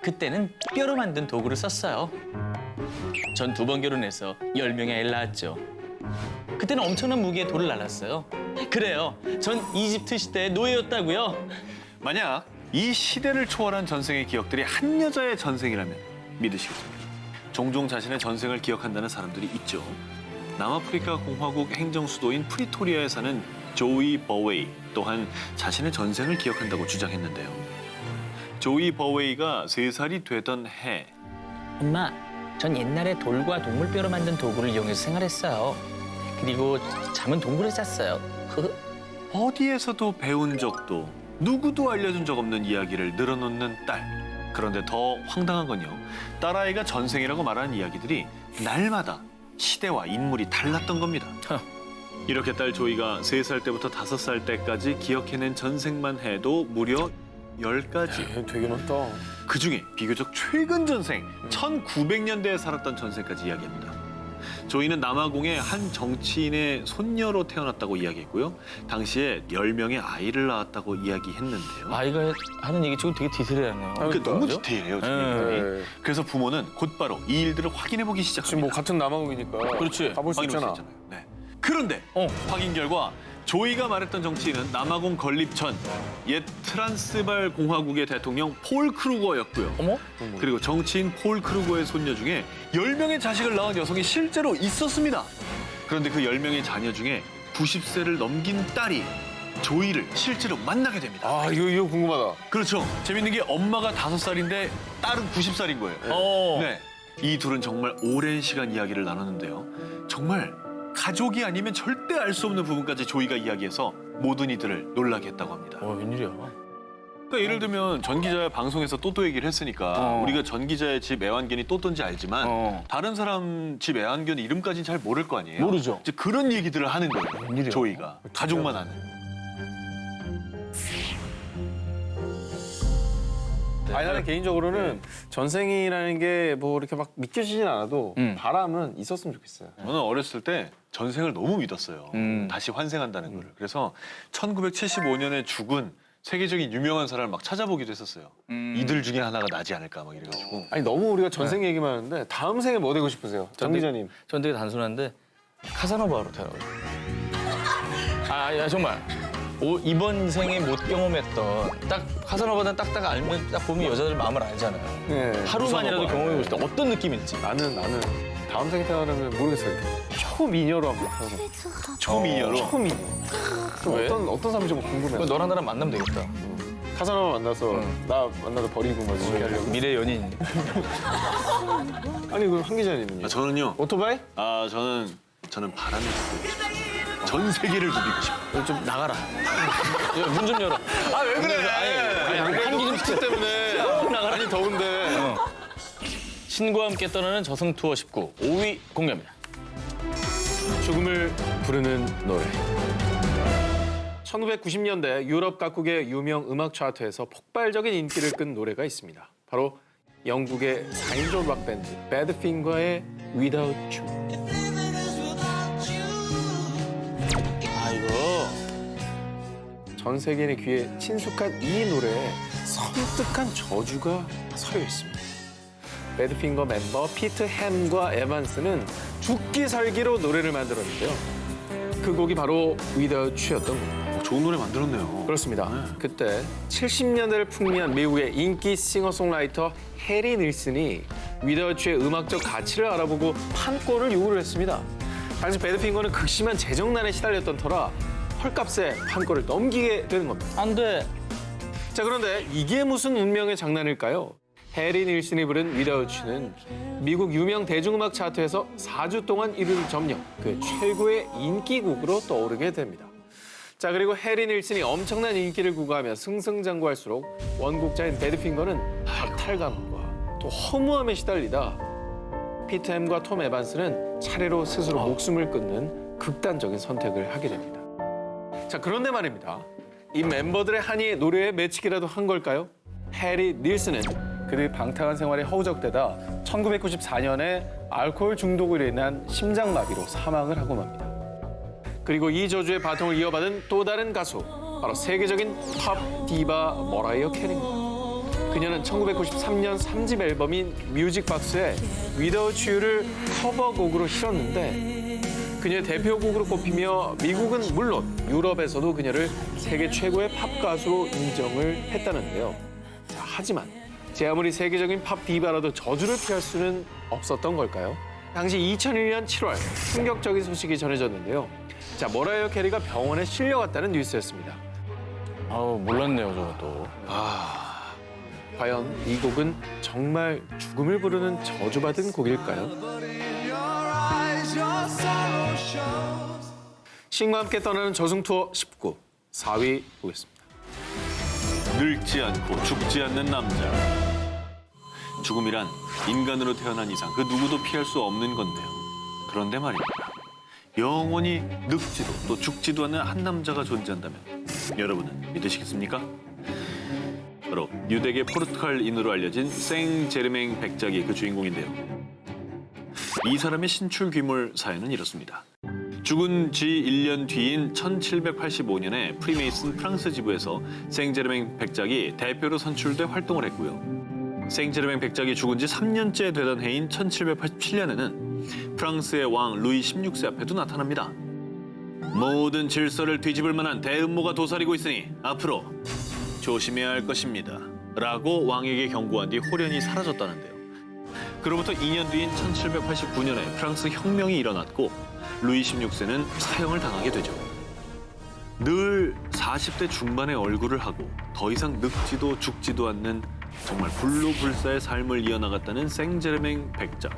그때는 뼈로 만든 도구를 썼어요. 전 2번 결혼해서 10명의 애를 낳았죠. 그때는 엄청난 무게의 돌을 날랐어요. 그래요. 전 이집트 시대의 노예였다고요. 만약 이 시대를 초월한 전생의 기억들이 한 여자의 전생이라면 믿으시겠습니까? 종종 자신의 전생을 기억한다는 사람들이 있죠. 남아프리카 공화국 행정 수도인 프리토리아에 사는 조이 버웨이 또한 자신의 전생을 기억한다고 주장했는데요. 조이 버웨이가 3살이 되던 해 엄마, 전 옛날에 돌과 동물뼈로 만든 도구를 이용해서 생활했어요. 그리고 잠은 동굴에 잤어요. 어디에서도 배운 적도 누구도 알려준 적 없는 이야기를 늘어놓는 딸. 그런데 더 황당한 건요. 딸아이가 전생이라고 말하는 이야기들이 날마다 시대와 인물이 달랐던 겁니다. 이렇게 딸 조이가 3살 때부터 5살 때까지 기억해낸 전생만 해도 무려 10가지. 되게 많다. 그중에 비교적 최근 전생, 1900년대에 살았던 전생까지 이야기합니다. 조이는 남아공의 한 정치인의 손녀로 태어났다고 이야기했고요. 당시에 10명의 아이를 낳았다고 이야기했는데요. 아이가 하는 얘기 지금 되게 디테일하네요. 그러니까 너무 디테일해요, 지금. 네. 그래서 부모는 곧바로 이 일들을 확인해보기 지금 시작합니다. 뭐 같은 남아공이니까. 그렇지. 가볼 수 확인해볼 있잖아. 수 있잖아요. 네. 그런데 확인 결과 조이가 말했던 정치인은 남아공 건립 전 옛 트란스발 공화국의 대통령 폴 크루거였고요. 어머? 그리고 정치인 폴 크루거의 손녀 중에 10명의 자식을 낳은 여성이 실제로 있었습니다. 그런데 그 10명의 자녀 중에 90세를 넘긴 딸이 조이를 실제로 만나게 됩니다. 아, 이거 궁금하다. 그렇죠. 재밌는 게 엄마가 5살인데 딸은 90살인 거예요. 네. 이 둘은 정말 오랜 시간 이야기를 나눴는데요. 정말 가족이 아니면 절대 알 수 없는 부분까지 조이가 이야기해서 모든 이들을 놀라게 했다고 합니다. 웬일이야. 그러니까 예를 들면 전 기자의 방송에서 또또 얘기를 했으니까 우리가 전 기자의 집 애완견이 또또인지 알지만 다른 사람 집 애완견 이름까지는 잘 모를 거 아니에요. 모르죠. 이제 그런 얘기들을 하는 거예요. 웬일이야. 조이가 가족만 아는. 아니, 나는 개인적으로는 전생이라는 게 뭐 이렇게 막 믿겨지진 않아도 바람은 있었으면 좋겠어요. 저는 어렸을 때 전생을 너무 믿었어요. 다시 환생한다는 거를. 그래서 1975년에 죽은 세계적인 유명한 사람을 막 찾아보기도 했었어요. 이들 중에 하나가 나지 않을까 막 이래가지고. 아니, 너무 우리가 전생 얘기만 하는데 다음 생에 뭐 되고 싶으세요? 정 기자님. 전 되게 단순한데 카사노바로 태어나고 야 정말 이번 생에 못 경험했던 딱 카사노바는 딱딱 알면 딱 보면 여자들 마음을 알잖아요. 네. 하루만이라도 경험해보고 싶다. 어떤 느낌일지. 나는 다음 생에 태어나면 모르겠어요. 초미녀로 한번 태어나. 초미녀로? 초미녀. 왜? 어떤 사람인지 뭐 궁금해. 너랑 나랑 만나면 되겠다. 카사노바 만나서 나 만나서 버리고 막 이렇게 하려고. 미래 연인. 아니, 그럼 한 기자님은요? 저는요. 오토바이? 저는 바람을 불고 싶어요. 전 세계를 누비고 싶어요. 좀 나가라. 문 좀 열어. 아, 왜 그래? 아니, 한기 좀 치 때문에. 아니, 더운데. 신과 함께 떠나는 저승 투어 19 5위 공개합니다. 죽음을 부르는 노래. 1990년대 유럽 각국의 유명 음악 차트에서 폭발적인 인기를 끈 노래가 있습니다. 바로 영국의 4인조 락밴드 배드핑거의 Without You. 이거 전 세계인의 귀에 친숙한 이 노래에 섬뜩한 저주가 서려 있습니다. 배드핑거 멤버 피트 햄과 에반스는 죽기 살기로 노래를 만들었는데요. 그 곡이 바로 Without You였던 겁니다. 좋은 노래 만들었네요. 그렇습니다. 그때 70년대를 풍미한 미국의 인기 싱어송라이터 해리 닐슨이 Without You의 음악적 가치를 알아보고 판권을 요구를 했습니다. 당시 배드핑거는 극심한 재정난에 시달렸던 터라 헐값에 판권을 넘기게 되는 겁니다. 안 돼. 자, 그런데 이게 무슨 운명의 장난일까요? 해리 닐슨이 부른 Without You는 미국 유명 대중음악 차트에서 4주 동안 1위를 점령, 그 최고의 인기곡으로 떠오르게 됩니다. 자, 그리고 해리 닐슨이 엄청난 인기를 구가하며 승승장구할수록 원곡자인 배드핑거는 박탈감과 또 허무함에 시달리다 피트 햄과 톰 에반스는 차례로 스스로 목숨을 끊는 극단적인 선택을 하게 됩니다. 자, 그런데 말입니다. 이 멤버들의 한이 노래에 맺히기라도 한 걸까요? 해리 닐슨은 그들의 방탕한 생활에 허우적대다 1994년에 알코올 중독으로 인한 심장마비로 사망을 하고 맙니다. 그리고 이 저주의 바통을 이어받은 또 다른 가수, 바로 세계적인 팝 디바 머라이어 캐리입니다. 그녀는 1993년 3집 앨범인 뮤직박스에 Without You를 커버곡으로 실었는데 그녀의 대표곡으로 꼽히며 미국은 물론 유럽에서도 그녀를 세계 최고의 팝 가수로 인정을 했다는데요. 자, 하지만 제 아무리 세계적인 팝 디바라도 저주를 피할 수는 없었던 걸까요? 당시 2001년 7월 충격적인 소식이 전해졌는데요. 자, 머라이어 캐리가 병원에 실려갔다는 뉴스였습니다. 아우 몰랐네요 저것도. 과연 이 곡은 정말 죽음을 부르는 저주받은 곡일까요? 신과 함께 떠나는 저승 투어 19 4위 보겠습니다. 늙지 않고 죽지 않는 남자. 죽음이란 인간으로 태어난 이상 그 누구도 피할 수 없는 건데요. 그런데 말입니다. 영원히 늙지도 또 죽지도 않는 한 남자가 존재한다면 여러분은 믿으시겠습니까? 바로 유대계 포르투갈인으로 알려진 생 제르맹 백작이 그 주인공인데요. 이 사람의 신출 귀몰 사연은 이렇습니다. 죽은 지 1년 뒤인 1785년에 프리메이슨 프랑스 지부에서 생제르맹 백작이 대표로 선출돼 활동을 했고요. 생제르맹 백작이 죽은 지 3년째 되던 해인 1787년에는 프랑스의 왕 루이 16세 앞에도 나타납니다. 모든 질서를 뒤집을 만한 대음모가 도사리고 있으니 앞으로 조심해야 할 것입니다. 라고 왕에게 경고한 뒤 홀연히 사라졌다는데요. 그로부터 2년 뒤인 1789년에 프랑스 혁명이 일어났고 루이 16세는 사형을 당하게 되죠. 늘 40대 중반의 얼굴을 하고 더 이상 늙지도 죽지도 않는 정말 불로불사의 삶을 이어나갔다는 생제르맹 백작.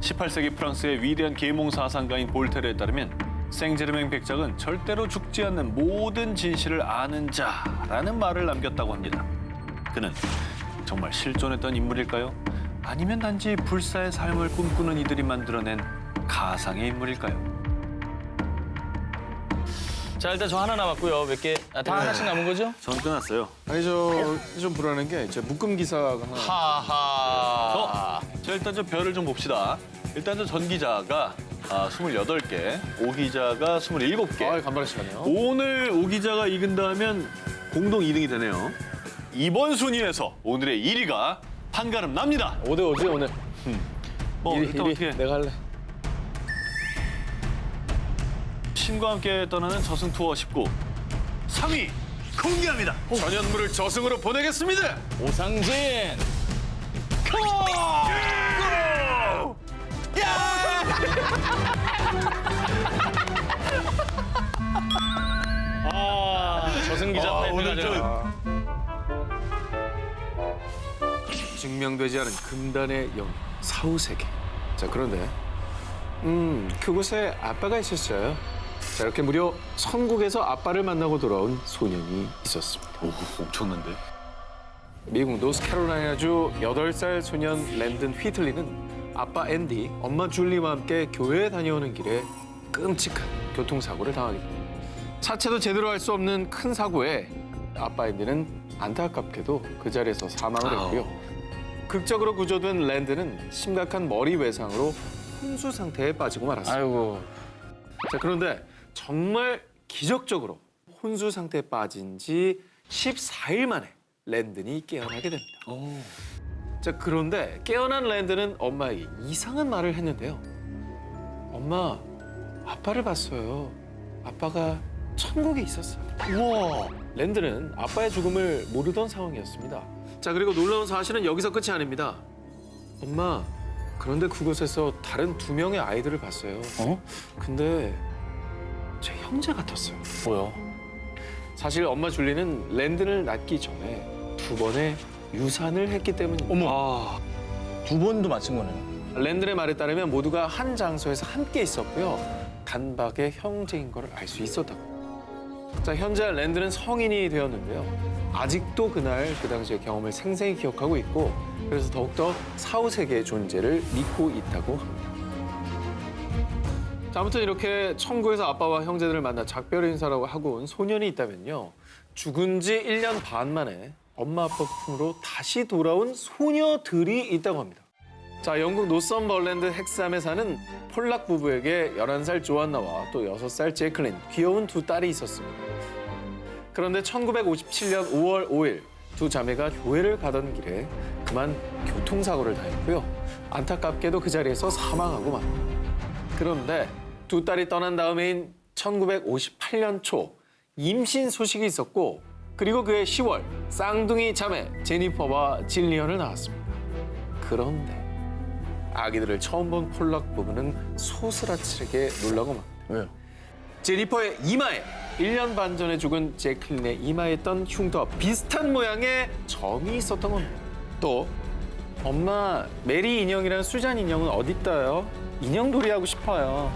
18세기 프랑스의 위대한 계몽 사상가인 볼테르에 따르면 생제르맹 백작은 절대로 죽지 않는 모든 진실을 아는 자라는 말을 남겼다고 합니다. 그는 정말 실존했던 인물일까요? 아니면 단지 불사의 삶을 꿈꾸는 이들이 만들어낸 가상의 인물일까요? 자 일단 저 하나 남았고요. 몇 개? 다 하나씩 남은 거죠? 전 끝났어요. 아니 저 좀 불안한 게 제 묶음 기사가 하나. 하하. 자, 일단 좀 별을 좀 봅시다. 일단 전 기자가 28개, 오 기자가 27개. 아, 간발의 시간이요. 오늘 오 기자가 이긴다면 공동 2등이 되네요. 이번 순위에서 오늘의 1위가 한가름 납니다. 5대5지 오늘. 일단 어떻게 내가 할래. 신과 함께 떠나는 저승 투어 19 3위 공개합니다. 전현무를 저승으로 보내겠습니다. 오상진. 저승 기자 오늘 발표하잖아. 증명되지 않은 금단의 영 사후세계. 자, 그런데 그곳에 아빠가 있었어요. 자, 이렇게 무려 천국에서 아빠를 만나고 돌아온 소년이 있었습니다. 오, 엄청난데? 미국 노스캐롤라이나주 8살 소년 랜든 휘틀리는 아빠 앤디, 엄마 줄리와 함께 교회에 다녀오는 길에 끔찍한 교통사고를 당하게 됩니다. 차체도 제대로 할 수 없는 큰 사고에 아빠 앤디는 안타깝게도 그 자리에서 사망을 했고요. 극적으로 구조된 랜드는 심각한 머리 외상으로 혼수 상태에 빠지고 말았습니다. 아이고. 자, 그런데 정말 기적적으로 혼수 상태에 빠진 지 14일 만에 랜든이 깨어나게 됩니다. 자, 그런데 깨어난 랜든은 엄마에게 이상한 말을 했는데요. 엄마, 아빠를 봤어요. 아빠가 천국에 있었어요. 우와! 랜든은 아빠의 죽음을 모르던 상황이었습니다. 자, 그리고 놀라운 사실은 여기서 끝이 아닙니다. 엄마, 그런데 그곳에서 다른 2명의 아이들을 봤어요. 근데 제 형제 같았어요. 뭐야? 사실 엄마 줄리는 랜든을 낳기 전에 2번의 유산을 했기 때문입니다. 어머. 2번도 맞힌 거네요. 랜든의 말에 따르면 모두가 한 장소에서 함께 있었고요. 단박의 형제인 걸 알 수 있었다고. 자, 현재 랜든은 성인이 되었는데요. 아직도 그날 그 당시의 경험을 생생히 기억하고 있고 그래서 더욱더 사후세계의 존재를 믿고 있다고 합니다. 자, 아무튼 이렇게 천국에서 아빠와 형제들을 만나 작별 인사라고 하고 온 소년이 있다면요. 죽은 지 1년 반 만에 엄마 아빠 품으로 다시 돌아온 소녀들이 있다고 합니다. 자, 영국 노썸버랜드 헥삼에 사는 폴락 부부에게 11살 조안나와 또 6살 제클린, 귀여운 2딸이 있었습니다. 그런데 1957년 5월 5일 두 자매가 교회를 가던 길에 그만 교통사고를 당했고요. 안타깝게도 그 자리에서 사망하고 맙니다. 그런데 2딸이 떠난 다음해인 1958년 초 임신 소식이 있었고 그리고 그해 10월 쌍둥이 자매 제니퍼와 질리언을 낳았습니다. 그런데 아기들을 처음 본 폴락 부부는 소스라치게 놀라고 맙니다. 왜요? 제니퍼의 이마에 1년 반 전에 죽은 제클린의 이마에 있던 흉터와 비슷한 모양의 점이 있었던 겁니다. 또 엄마, 메리 인형이랑 수잔 인형은 어디 있어요? 인형놀이 하고 싶어요.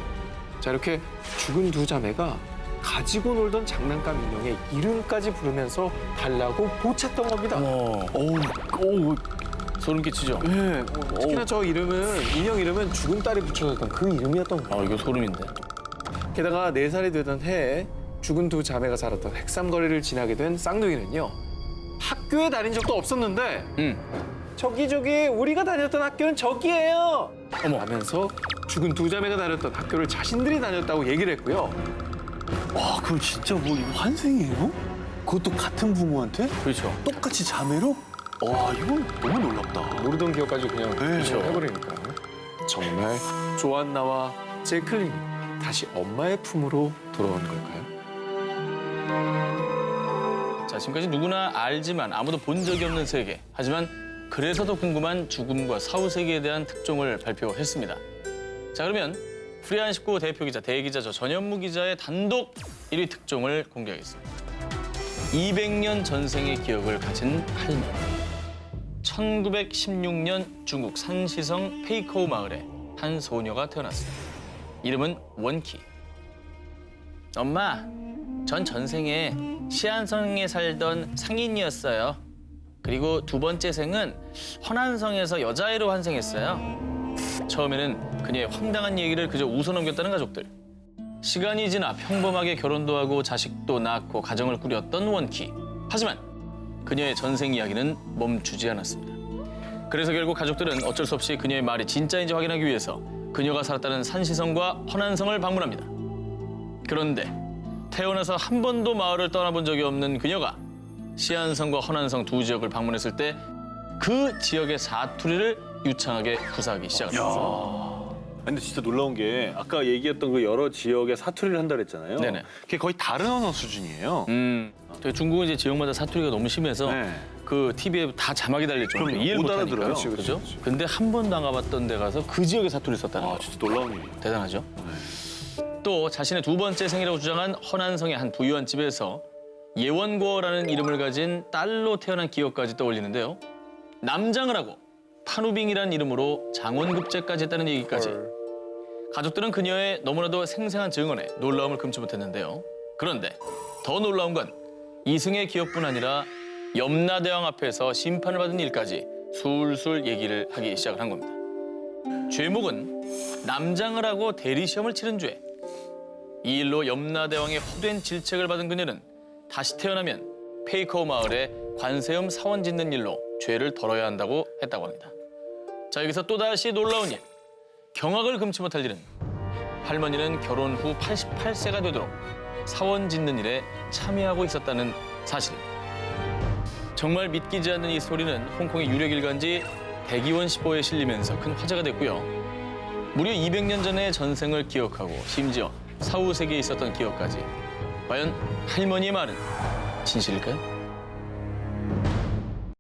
자, 이렇게 죽은 두 자매가 가지고 놀던 장난감 인형의 이름까지 부르면서 달라고 보챘던 겁니다. 어우, 소름 끼치죠? 네, 특히나 저 이름은, 인형 이름은 죽은 딸이 붙여줬던 그 이름이었던 거예요. 이거 소름인데. 게다가 4살이 되던 해에 죽은 두 자매가 살았던 핵삼거리를 지나게 된 쌍둥이는요, 학교에 다닌 적도 없었는데 저기 우리가 다녔던 학교는 저기예요 하면서 죽은 두 자매가 다녔던 학교를 자신들이 다녔다고 얘기를 했고요. 와, 그럼 진짜 뭐 이거 환생이에요? 그것도 같은 부모한테? 그렇죠. 똑같이 자매로? 와, 이건 너무 놀랍다. 모르던 기억까지 그냥 그렇죠. 해버리니까. 정말 조안나와 제클린이 다시 엄마의 품으로 돌아온 걸까요? 자, 지금까지 누구나 알지만 아무도 본 적이 없는 세계. 하지만 그래서 더 궁금한 죽음과 사후 세계에 대한 특종을 발표했습니다. 자, 그러면 프리한 19 대표 기자, 대기자 저 전현무 기자의 단독 1위 특종을 공개하겠습니다. 200년 전생의 기억을 가진 할머니. 1916년 중국 산시성 페이커우 마을에 한 소녀가 태어났습니다. 이름은 원키. 엄마, 전 전생에 시안성에 살던 상인이었어요. 그리고 두 번째 생은 허난성에서 여자애로 환생했어요. 처음에는 그녀의 황당한 얘기를 그저 웃어넘겼다는 가족들. 시간이 지나 평범하게 결혼도 하고 자식도 낳고 가정을 꾸렸던 원키. 하지만 그녀의 전생 이야기는 멈추지 않았습니다. 그래서 결국 가족들은 어쩔 수 없이 그녀의 말이 진짜인지 확인하기 위해서 그녀가 살았다는 산시성과 허난성을 방문합니다. 그런데 태어나서 한 번도 마을을 떠나본 적이 없는 그녀가 시안성과 허난성 두 지역을 방문했을 때 그 지역의 사투리를 유창하게 구사하기 시작합니다. 근데 진짜 놀라운 게 아까 얘기했던 그 여러 지역의 사투리를 한다 그랬잖아요. 네네. 그게 거의 다른 언어 수준이에요. 되게 중국은 이제 지역마다 사투리가 너무 심해서 네. 그 TV에 다 자막이 달릴 정도로 그럼요. 이해를 못 못하니까. 알아들어요. 그죠? 근데 한 번도 안 가봤던 데 가서 그 지역의 사투리를 썼다는 거. 진짜 놀라운 일이에요. 대단하죠? 또 자신의 두 번째 생이라고 주장한 허난성의 한 부유한 집에서 예원고라는 이름을 가진 딸로 태어난 기억까지 떠올리는데요. 남장을 하고 판우빙이라는 이름으로 장원급제까지 했다는 얘기까지. 가족들은 그녀의 너무나도 생생한 증언에 놀라움을 금치 못했는데요. 그런데 더 놀라운 건 이승의 기억뿐 아니라 염라대왕 앞에서 심판을 받은 일까지 술술 얘기를 하기 시작을 한 겁니다. 죄목은 남장을 하고 대리시험을 치른 죄. 이 일로 염라대왕의 헛된 질책을 받은 그녀는 다시 태어나면 페이커우 마을에 관세음 사원 짓는 일로 죄를 덜어야 한다고 했다고 합니다. 자, 여기서 또다시 놀라운 일. 경악을 금치 못할 일은 할머니는 결혼 후 88세가 되도록 사원 짓는 일에 참여하고 있었다는 사실입니다. 정말 믿기지 않는 이 소리는 홍콩의 유력 일간지 대기원 15에 실리면서 큰 화제가 됐고요. 무려 200년 전의 전생을 기억하고 심지어 사후 세계에 있었던 기억까지. 과연 할머니의 말은 진실일까요?